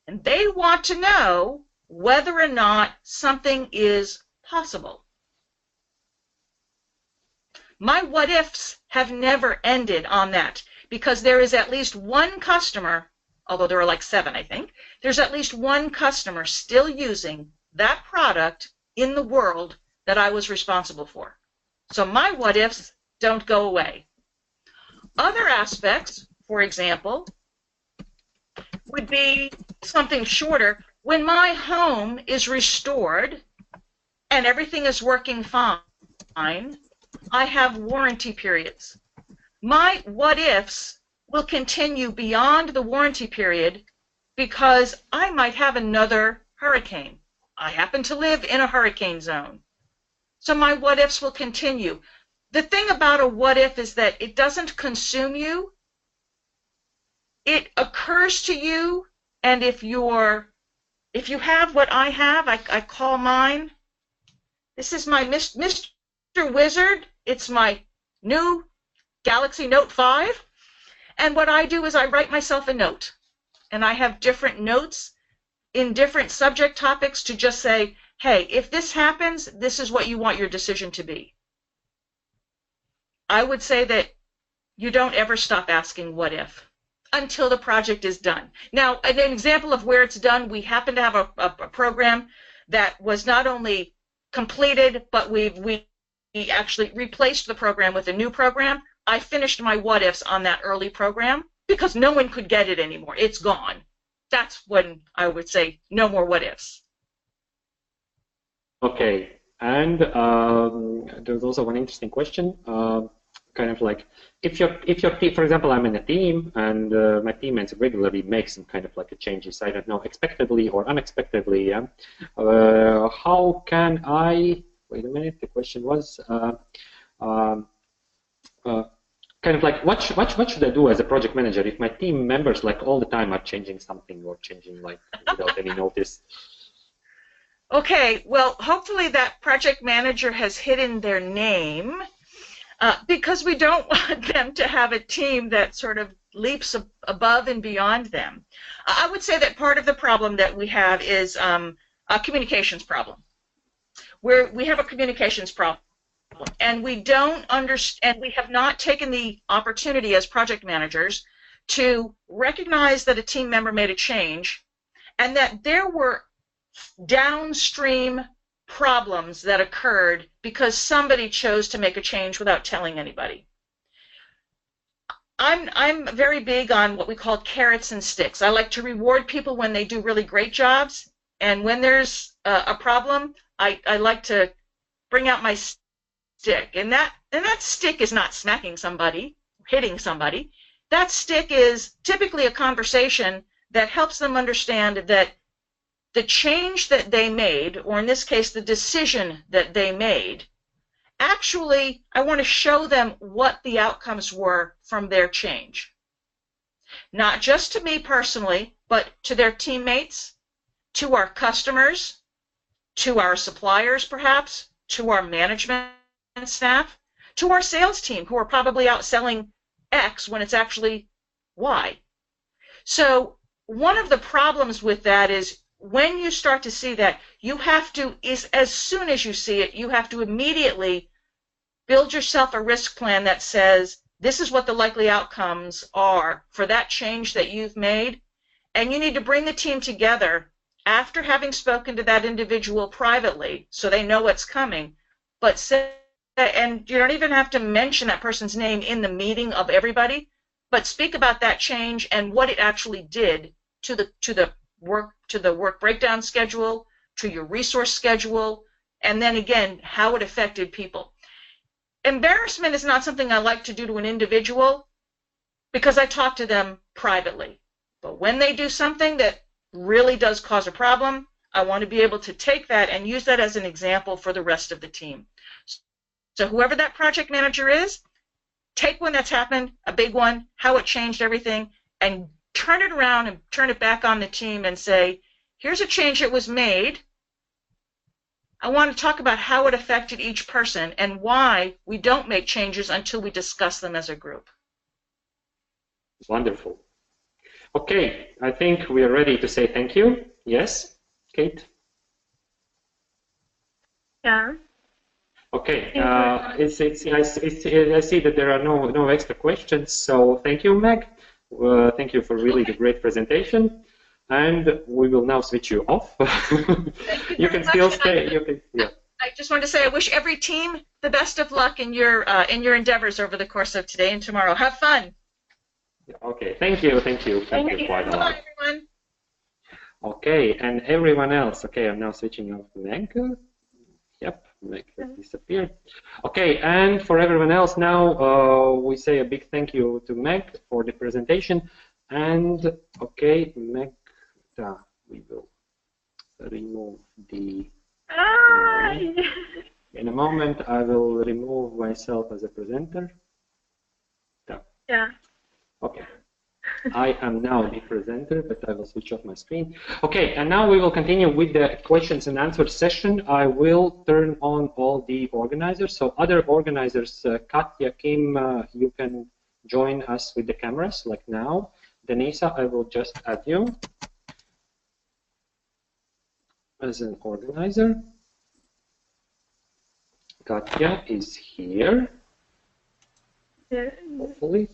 And they want to know whether or not something is possible. My what ifs have never ended on that, because there is at least one customer, although there are like 7, I think, there's at least one customer still using that product in the world that I was responsible for. So my what ifs don't go away. Other aspects, for example, would be something shorter. When my home is restored and everything is working fine, I have warranty periods. My what ifs will continue beyond the warranty period because I might have another hurricane. I happen to live in a hurricane zone. So my what ifs will continue. The thing about a what if is that it doesn't consume you. It occurs to you, and if you have what I have, I call mine. This is my Mr. Wizard. It's my new Galaxy Note 5. And what I do is I write myself a note. And I have different notes in different subject topics to just say, hey, if this happens, this is what you want your decision to be. I would say that you don't ever stop asking what if until the project is done. Now, an example of where it's done, we happen to have a program that was not only completed, but we actually replaced the program with a new program. I finished my what ifs on that early program because no one could get it anymore. It's gone. That's when I would say no more what ifs. Okay, and there's also one interesting question. Kind of like, if your team, for example, I'm in a team and my teammates regularly make some kind of like a changes, I don't know, expectedly or unexpectedly. Yeah? How can I? Wait a minute. The question was kind of like, what should I do as a project manager if my team members like all the time are changing something or changing like without any notice? Okay, well, hopefully that project manager has hidden their name. Because we don't want them to have a team that sort of leaps above and beyond them. I would say that part of the problem that we have is a communications problem. We have a communications problem, and we don't understand, we have not taken the opportunity as project managers to recognize that a team member made a change and that there were downstream problems that occurred because somebody chose to make a change without telling anybody. I'm very big on what we call carrots and sticks. I like to reward people when they do really great jobs, and when there's a problem, I like to bring out my stick. And that stick is not smacking somebody, hitting somebody. That stick is typically a conversation that helps them understand that the change that they made, or in this case, the decision that they made, actually, I want to show them what the outcomes were from their change. Not just to me personally, but to their teammates, to our customers, to our suppliers perhaps, to our management staff, to our sales team who are probably out selling X when it's actually Y. So one of the problems with that is when you start to see that, you have to, as soon as you see it, you have to immediately build yourself a risk plan that says, this is what the likely outcomes are for that change that you've made, and you need to bring the team together after having spoken to that individual privately so they know what's coming, but say, and you don't even have to mention that person's name in the meeting of everybody, but speak about that change and what it actually did to the work breakdown schedule, to your resource schedule, and then again, how it affected people. Embarrassment is not something I like to do to an individual because I talk to them privately. But when they do something that really does cause a problem, I want to be able to take that and use that as an example for the rest of the team. So whoever that project manager is, take one that's happened, a big one, how it changed everything, and turn it around and turn it back on the team and say, here's a change that was made. I want to talk about how it affected each person and why we don't make changes until we discuss them as a group. Wonderful. Okay, I think we are ready to say thank you. Yes, Kate? Yeah. Okay, I see that there are no extra questions, so thank you, Meg. Thank you for really the great presentation, and we will now switch you off. You can still stay. You can, yeah. I just want to say I wish every team the best of luck in your endeavors over the course of today and tomorrow. Have fun. Okay, thank you quite a lot. Bye, everyone. Okay, and everyone else. Okay, I'm now switching off Meg. Yep, Meg has disappeared. Okay, and for everyone else now, we say a big thank you to Meg for the presentation. And okay, Meg, we will remove the. In a moment, I will remove myself as a presenter. Yeah. Okay. I am now the presenter, but I will switch off my screen. Okay, and now we will continue with the questions and answers session. I will turn on all the organizers. So other organizers, Katya, Kim, you can join us with the cameras like now. Denisa, I will just add you. as an organizer. Katya is here, hopefully.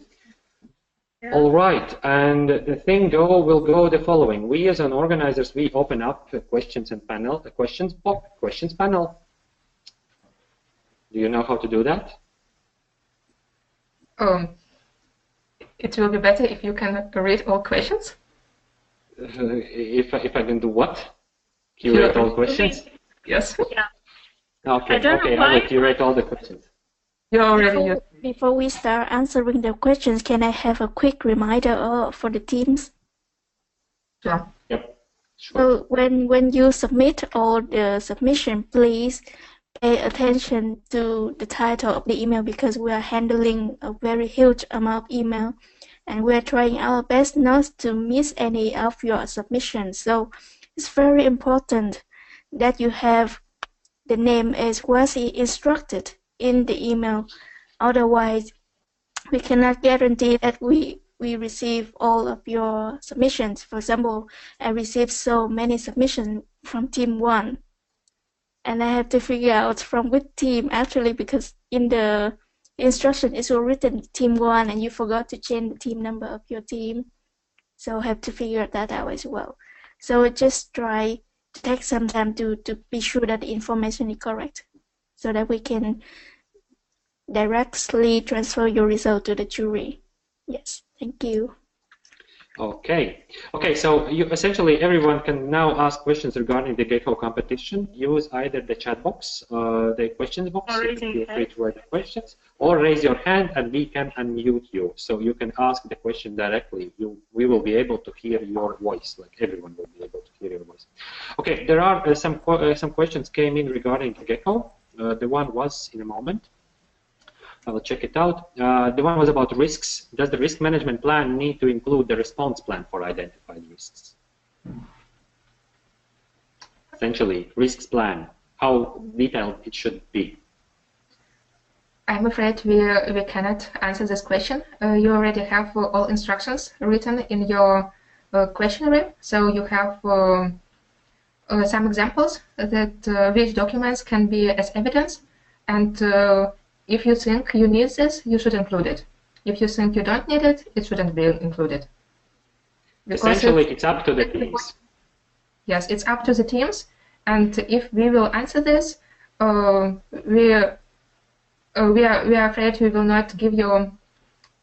Yeah. All right, and the thing will go the following. We as an organizers, we open up a questions and panel, a questions panel. Do you know how to do that? It will be better if you can read all questions. If I can do what? Curate all questions? Yes. Yeah. Okay, I will curate all the questions. Before we start answering the questions, can I have a quick reminder for the teams? Sure. Yep. Sure. So when you submit all the submission, please pay attention to the title of the email, because we are handling a very huge amount of email, and we're trying our best not to miss any of your submissions. So it's very important that you have the name as was instructed in the email. Otherwise, we cannot guarantee that we receive all of your submissions. For example, I received so many submissions from team 1, and I have to figure out from which team actually, because in the instruction it's written team 1 and you forgot to change the team number of your team. So I have to figure that out as well. So just try to take some time to be sure that the information is correct, so that we can directly transfer your result to the jury. Yes, thank you. Okay, so essentially everyone can now ask questions regarding the GeCCo competition. Use either the chat box, the questions box, feel free to write the questions, or raise your hand and we can unmute you. So you can ask the question directly. We will be able to hear your voice, like everyone will be able to hear your voice. Okay, there are some questions came in regarding GeCCo. The one was in a moment. I will check it out. The one was about risks. Does the risk management plan need to include the response plan for identified risks? Essentially, risks plan, how detailed it should be. I'm afraid we cannot answer this question. You already have all instructions written in your questionnaire, so you have some examples that which documents can be as evidence, and if you think you need this, you should include it. If you think you don't need it, it shouldn't be included. Essentially, it's up to the teams. Yes, it's up to the teams, and if we will answer this, we are afraid we will not give you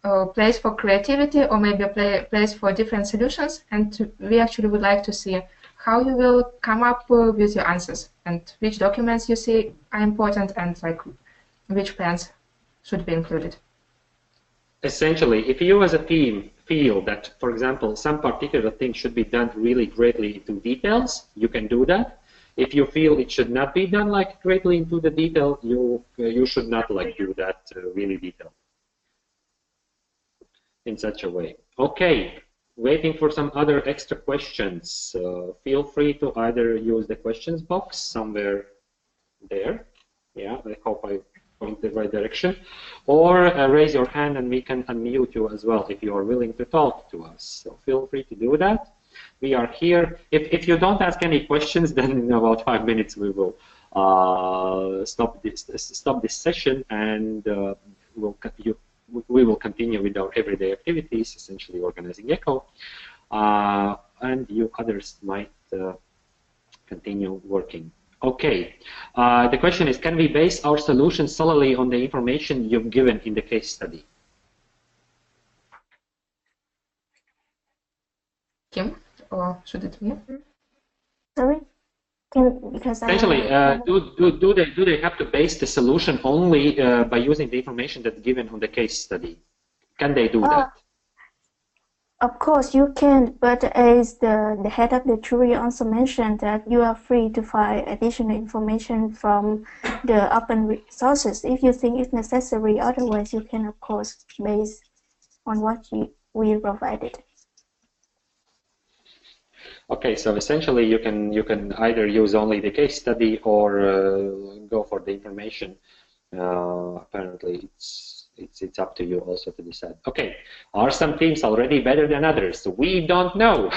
a place for creativity, or maybe a place for different solutions, and we actually would like to see how you will come up with your answers, and which documents you see are important, and like which plans should be included. Essentially, if you as a team feel that, for example, some particular thing should be done really greatly into details, you can do that. If you feel it should not be done like greatly into the detail, you should not like do that really detailed in such a way. Okay, waiting for some other extra questions. Feel free to either use the questions box somewhere there. Yeah, I hope I point the right direction, or raise your hand and we can unmute you as well if you are willing to talk to us. So feel free to do that. We are here. If you don't ask any questions, then in about 5 minutes we will stop this session, and we will continue with our everyday activities, essentially organizing GeCCo, and you others might continue working. Okay, the question is, can we base our solution solely on the information you've given in the case study? Kim, or should it be? Sorry? Because essentially, do they have to base the solution only by using the information that's given on the case study? Can they do that? Of course you can, but as the head of the jury also mentioned that you are free to find additional information from the open sources if you think it's necessary. Otherwise, you can of course base on what we provided. Okay, so essentially you can either use only the case study or go for the information. Apparently, it's up to you also to decide. Okay, are some teams already better than others? We don't know.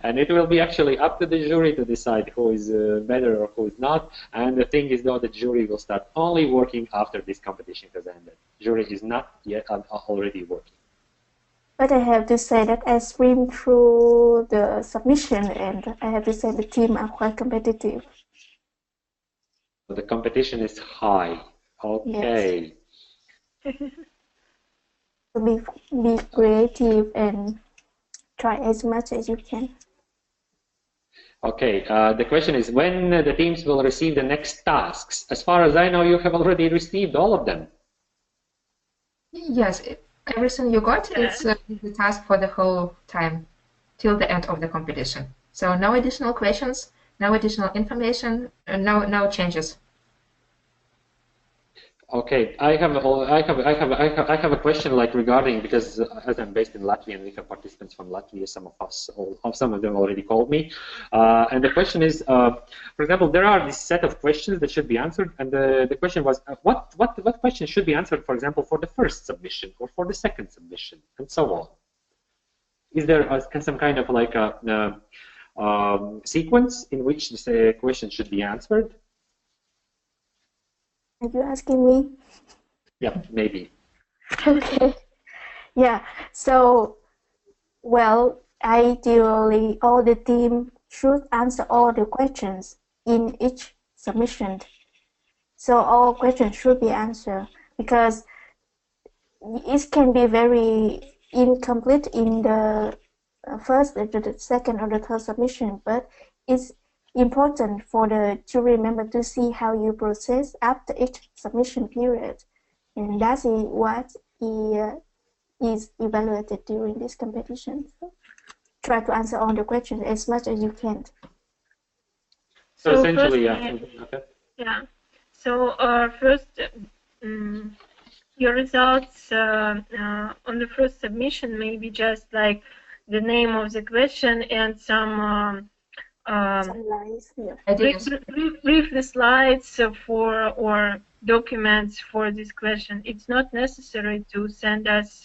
And it will be actually up to the jury to decide who is better or who is not. And the thing is, though, the jury will start only working after this competition has ended. Jury is not yet already working. But I have to say that I streamed through the submission, and I have to say the team are quite competitive. The competition is high. Okay. Yes. So be creative and try as much as you can. Okay, the question is when the teams will receive the next tasks. As far as I know, you have already received all of them. Yes, everything you got is the task for the whole time till the end of the competition. So no additional questions, no additional information, no changes. Okay, I have a question like regarding, because as I'm based in Latvia and we have participants from Latvia, some of them already called me, and the question is, for example, there are this set of questions that should be answered, and the question was, what questions should be answered, for example, for the first submission or for the second submission, and so on. Is there some kind of like a sequence in which this question should be answered? Are you asking me? Yeah, maybe. Okay. Yeah. So, well, ideally, all the team should answer all the questions in each submission. So all questions should be answered because it can be very incomplete in the first, the second, or the third submission, but it's important for the jury member to see how you process after each submission period, and that's what is evaluated during this competition. So try to answer all the questions as much as you can. So essentially, yeah. Okay. Yeah. So first, your results on the first submission may be just like the name of the question and some Slides, yeah. brief slides for or documents for this question. It's not necessary to send us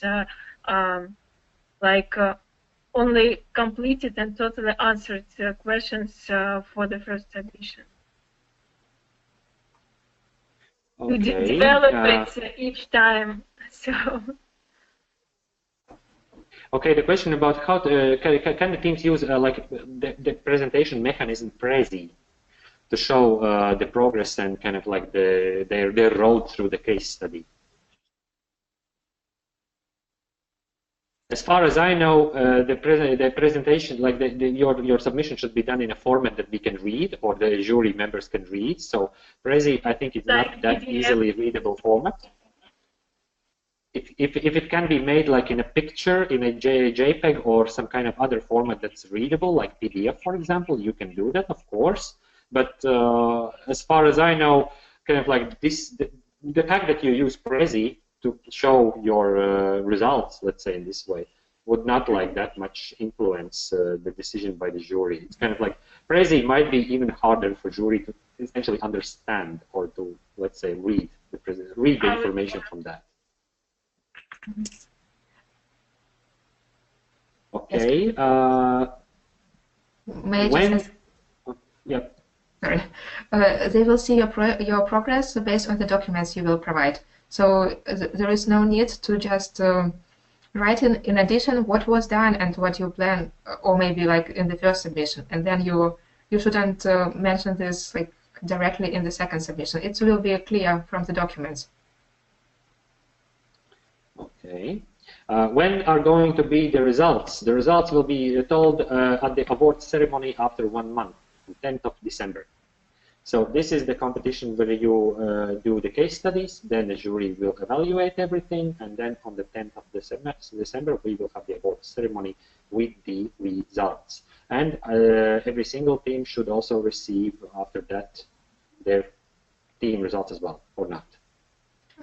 only completed and totally answered questions for the first submission. Okay. We develop it each time. So. Okay, the question about how can the teams use the presentation mechanism Prezi to show the progress and kind of like their road through the case study. As far as I know, the presentation, like your submission, should be done in a format that we can read or the jury members can read. So Prezi, I think, it's not that easily readable format. If it can be made like in a picture, in a JPEG or some kind of other format that's readable, like PDF, for example, you can do that, of course. But as far as I know, kind of like this, the fact that you use Prezi to show your results, let's say in this way, would not like that much influence the decision by the jury. It's kind of like Prezi might be even harder for jury to essentially understand or to, let's say, read the information from that. Okay. Yep. Sorry. They will see your progress based on the documents you will provide. So there is no need to just write in addition what was done and what you plan, or maybe like in the first submission, and then you shouldn't mention this like directly in the second submission. It will be clear from the documents. Okay. When are going to be the results? The results will be told at the award ceremony after 1 month, the 10th of December. So this is the competition where you do the case studies, then the jury will evaluate everything, and then on the 10th of December we will have the award ceremony with the results. And every single team should also receive after that their team results as well, or not?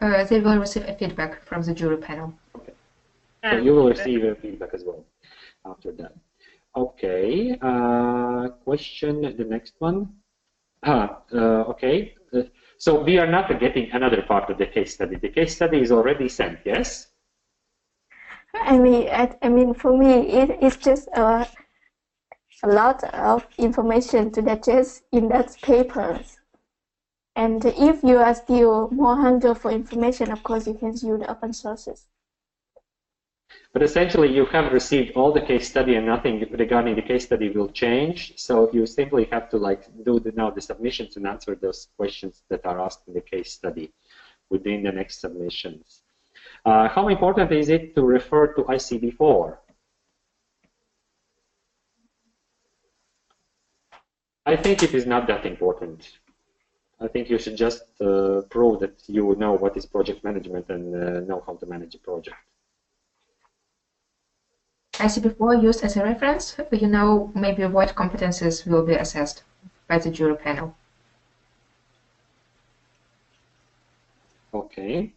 They will receive a feedback from the jury panel. Okay. So you will receive a feedback as well after that. Okay. Question, the next one. Okay. So we are not getting another part of the case study. The case study is already sent, yes? I mean, for me, it's just a lot of information to digest in that paper. And if you are still more hungry for information, of course, you can use the open sources. But essentially, you have received all the case study, and nothing regarding the case study will change. So you simply have to do now the submissions and answer those questions that are asked in the case study within the next submissions. How important is it to refer to ICB4? I think it is not that important. I think you should just prove that you know what is project management and know how to manage a project. ICB4 used as a reference, but you know maybe what competences will be assessed by the jury panel. Okay.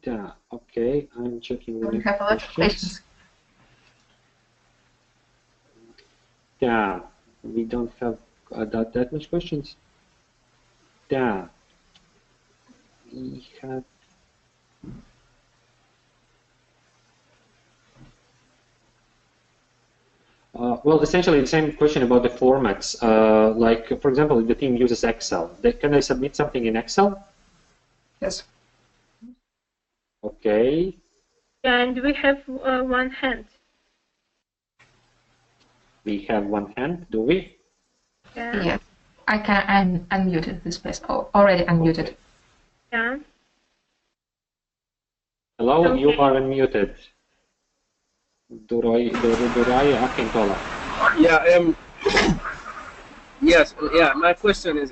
Yeah, okay, I'm checking the We have a lot of questions. Yeah, we don't have that much questions. Yeah, we have. Well, essentially the same question about the formats. Like, for example, if the team uses Excel, can I submit something in Excel? Yes. Okay. And we have one hand. We have one hand, do we? Yeah. Yeah. I can unmute this place. Oh, already unmuted. Okay. Yeah. Hello, Okay. you are unmuted. Durai Akintola. Yeah, yes, yeah, my question is,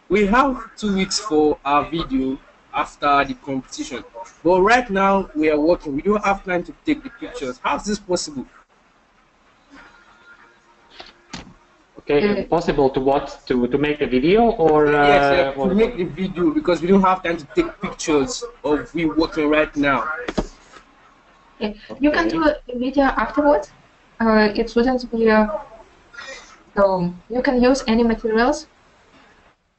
we have 2 weeks for our video after the competition, but right now we are working, we don't have time to take the pictures. How is this possible? Okay, possible to what? To make a video or? Yes, to or make the video, because we don't have time to take pictures of we working right now. Yeah. You can do a video afterwards. It wouldn't be so you can use any materials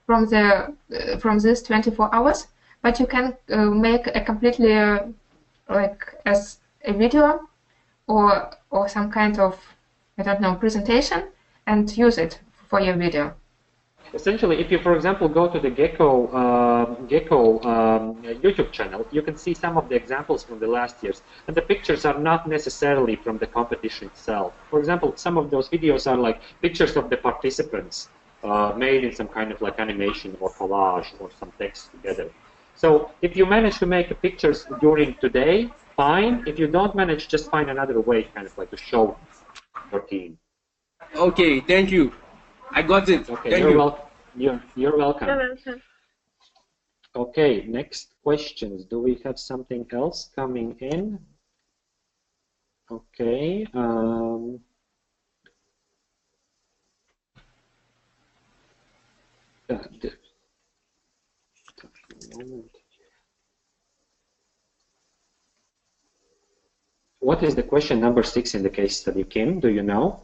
from the from this 24 hours, but you can make a completely like as a video or some kind of, I don't know, presentation and use it for your video. Essentially, if you, for example, go to the GeCCo YouTube channel, you can see some of the examples from the last years. And the pictures are not necessarily from the competition itself. For example, some of those videos are like pictures of the participants made in some kind of like animation or collage or some text together. So if you manage to make pictures during today, fine. If you don't manage, just find another way kind of like to show your team. Okay, thank you. I got it. Okay, Thank you're you. welcome. You're welcome. You're welcome. Okay, next questions. Do we have something else coming in? Okay. What is the question number 6 in the case study, Kim? Do you know?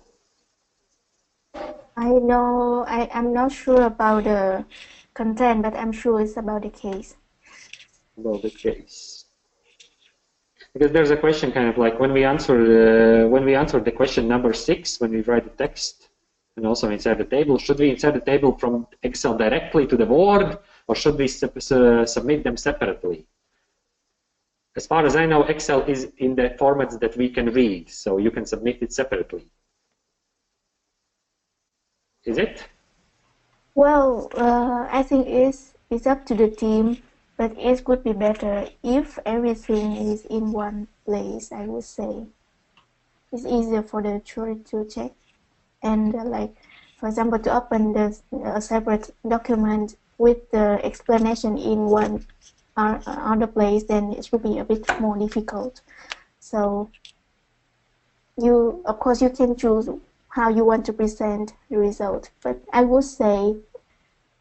I know, I'm not sure about the content, but I'm sure it's about the case. About the case. Because there's a question kind of like when we answer the question number 6, when we write the text and also inside the table, should we insert the table from Excel directly to the board, or should we submit them separately? As far as I know, Excel is in the formats that we can read, so you can submit it separately. Is it? Well, I think it's up to the team, but it would be better if everything is in one place, I would say. It's easier for the jury to check. And like, for example, to open a separate document with the explanation in one other place, then it would be a bit more difficult. So of course, you can choose how you want to present the result, but I would say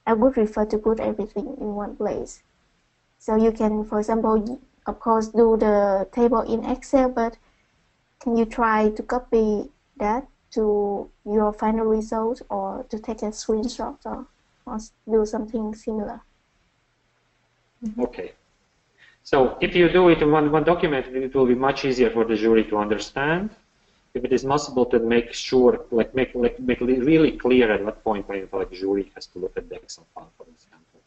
I would prefer to put everything in one place. So you can, for example, of course, do the table in Excel, but can you try to copy that to your final result, or to take a screenshot, or do something similar? Okay. So if you do it in one document, it will be much easier for the jury to understand. If it is possible to make sure, make really clear at what point the jury has to look at the Excel file, for example.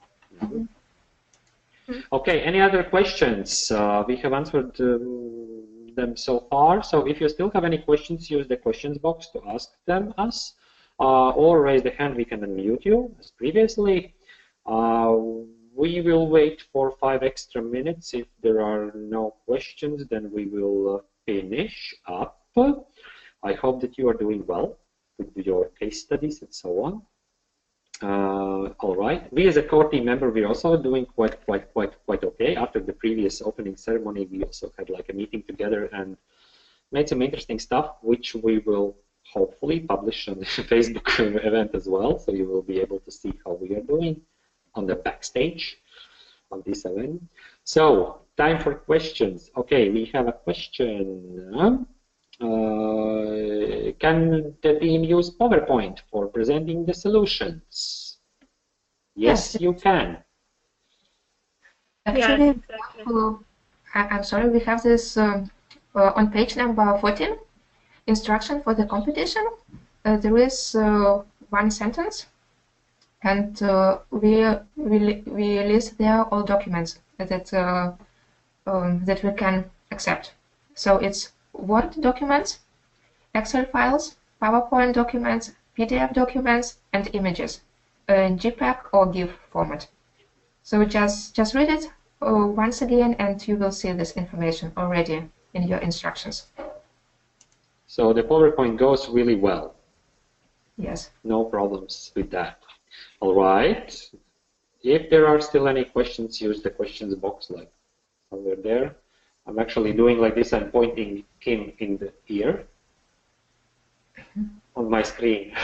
Mm-hmm. Okay, any other questions? We have answered them so far. So if you still have any questions, use the questions box to ask them us, or raise the hand. We can unmute you as previously. We will wait for 5 extra minutes. If there are no questions, then we will finish up. I hope that you are doing well with your case studies and so on. All right. We as a core team member, we're also doing quite okay. After the previous opening ceremony, we also had like a meeting together and made some interesting stuff, which we will hopefully publish on the Facebook event as well. So you will be able to see how we are doing on the backstage on this event. So time for questions. Okay, we have a question. Can the team use PowerPoint for presenting the solutions? Yes, you can. Actually, I'm sorry, we have this on page number 14, instruction for the competition. There is one sentence, and we list there all documents that that we can accept. So it's Word documents, Excel files, PowerPoint documents, PDF documents, and images in JPEG or GIF format. So just read it once again, and you will see this information already in your instructions. So the PowerPoint goes really well. Yes. No problems with that. All right. If there are still any questions, use the questions box like over there. I'm actually doing like this. I'm pointing him in the ear on my screen.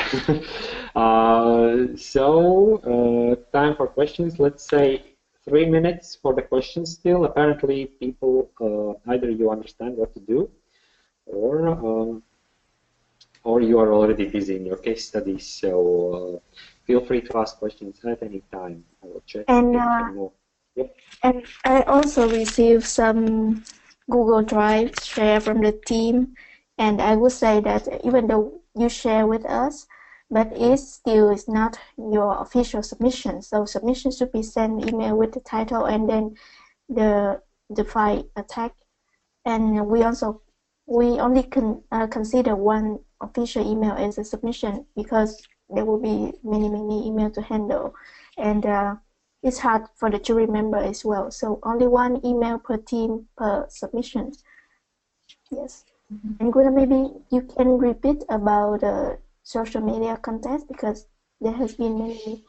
Time for questions. Let's say 3 minutes for the questions still. Apparently, people, either you understand what to do, or you are already busy in your case studies. So feel free to ask questions at any time. I will check. And Yep. And I also received some Google Drive share from the team, and I would say that even though you share with us, but it still is not your official submission. So submission should be sent email with the title and then the file tag. And we only consider one official email as a submission because there will be many emails to handle, and it's hard for the jury member as well. So only one email per team per submission. Yes. And Guna, maybe you can repeat about the social media contest because there has been many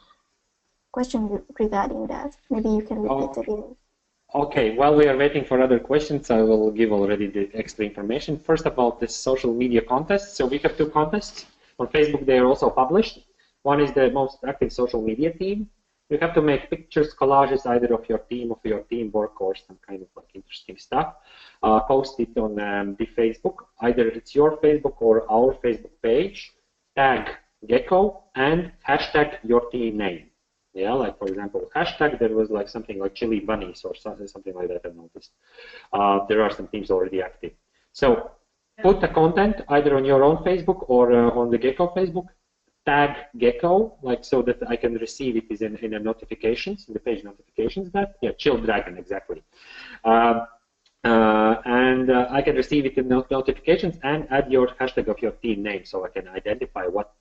questions regarding that. Maybe you can repeat again. Okay, while we are waiting for other questions, I will give already the extra information. First, about this social media contest. So we have 2 contests. On Facebook, they are also published. One is the most active social media team. You have to make pictures, collages, either of your team work or some kind of like interesting stuff. Post it on the Facebook. Either it's your Facebook or our Facebook page. Tag GeCCo and hashtag your team name. Yeah, like for example, hashtag, there was like something like chili bunnies or something like that I noticed. There are some teams already active. So put the content either on your own Facebook or on the GeCCo Facebook. Tag GeCCo, like so that I can receive it is in the notifications, in the page notifications. That Chill Dragon, exactly. And I can receive it in notifications and add your hashtag of your team name, so I can identify what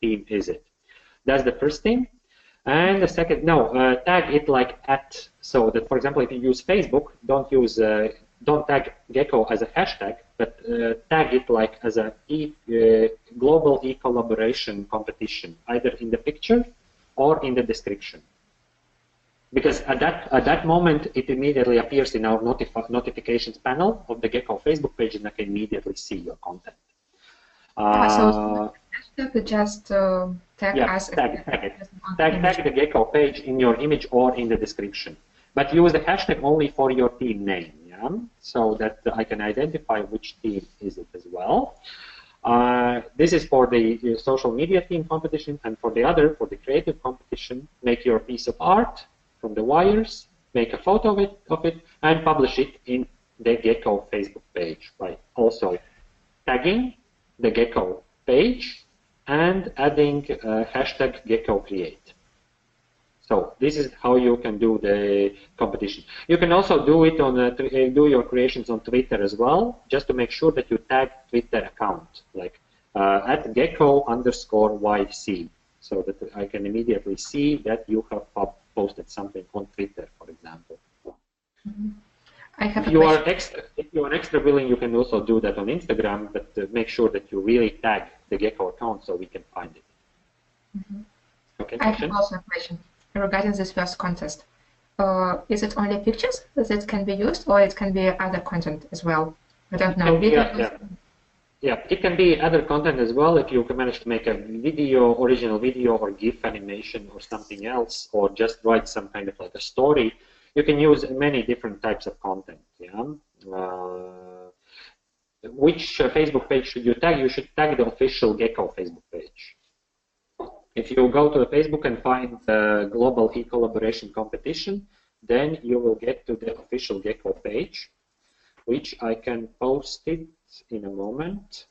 team is it. That's the first thing. And the second, tag it like @ so that, for example, if you use Facebook, don't tag GeCCo as a hashtag, but tag it like as a global e-collaboration competition, either in the picture or in the description. Because at that moment, it immediately appears in our notifications panel of the GeCCo Facebook page, and I can immediately see your content. So just tag us. Tag the GeCCo page in your image or in the description. But use the hashtag only for your team name, so that I can identify which team is it as well. This is for the social media team competition, and for the creative competition, make your piece of art from the wires, make a photo of it and publish it in the GeCCo Facebook page by also tagging the GeCCo page and adding hashtag GeCCo Create. So this is how you can do the competition. You can also do it on do your creations on Twitter as well, just to make sure that you tag Twitter account, like at GeCCo_YC, so that I can immediately see that you have posted something on Twitter, for example. Mm-hmm. If you are extra willing, you can also do that on Instagram, but make sure that you really tag the GeCCo account so we can find it. Mm-hmm. Okay. I have also a question regarding this first contest. Is it only pictures that can be used, or it can be other content as well? I don't know. Yeah, it can be other content as well. If you can manage to make a video, original video, or GIF animation, or something else, or just write some kind of like a story, you can use many different types of content. Yeah. Which Facebook page should you tag? You should tag the official GeCCo Facebook page. If you go to the Facebook and find the Global e-Collaboration Competition, then you will get to the official GeCCo page, which I can post it in a moment.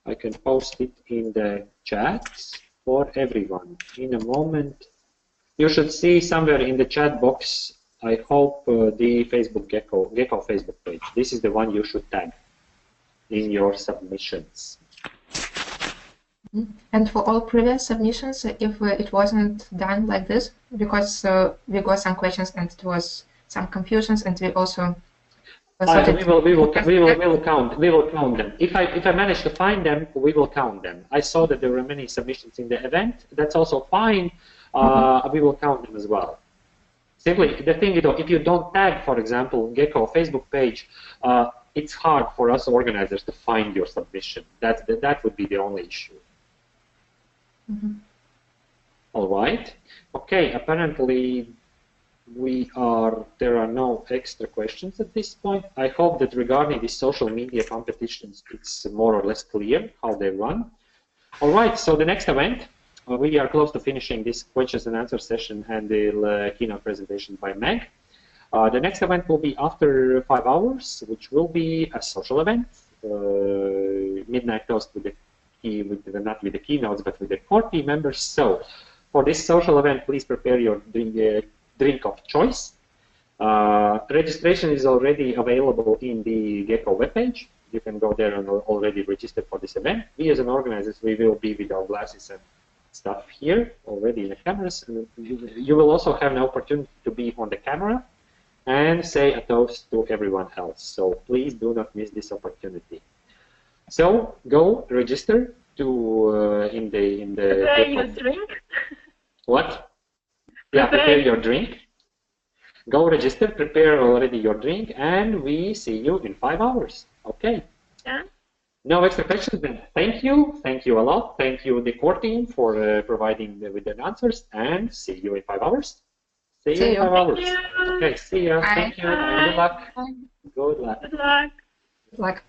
I can post it in the chat for everyone. In a moment, you should see somewhere in the chat box, I hope, the Facebook GeCCo Facebook page. This is the one you should tag in your submissions. And for all previous submissions, if it wasn't done like this, because we got some questions and it was some confusions, and we also we will count them. If I manage to find them, we will count them. I saw that there were many submissions in the event. That's also fine. We will count them as well. Simply, the thing is, if you don't tag, for example, GeCCo Facebook page, it's hard for us organizers to find your submission. That would be the only issue. Mm-hmm. All right. Okay. Apparently, there are no extra questions at this point. I hope that regarding the social media competitions, it's more or less clear how they run. All right. So the next event, we are close to finishing this questions and answer session and the keynote presentation by Meg. The next event will be after 5 hours, which will be a social event, midnight toast with not with the keynotes, but with the core team members. So for this social event, please prepare your drink of choice. Registration is already available in the GeCCo webpage. You can go there and already register for this event. We as an organizers, we will be with our glasses and stuff here already in the cameras. And you will also have an opportunity to be on the camera and say a toast to everyone else. So please do not miss this opportunity. So go register to in the prepare your drink. What? Yeah, prepare your drink. Go register, prepare already your drink, and we see you in 5 hours. Okay. Yeah. No extra questions, then thank you a lot. Thank you, the core team, for providing with the answers, and see you in 5 hours. See you in 5 hours. You. Okay, see ya. Bye. Thank you. Good luck. Bye. Good luck. Good luck. Good luck.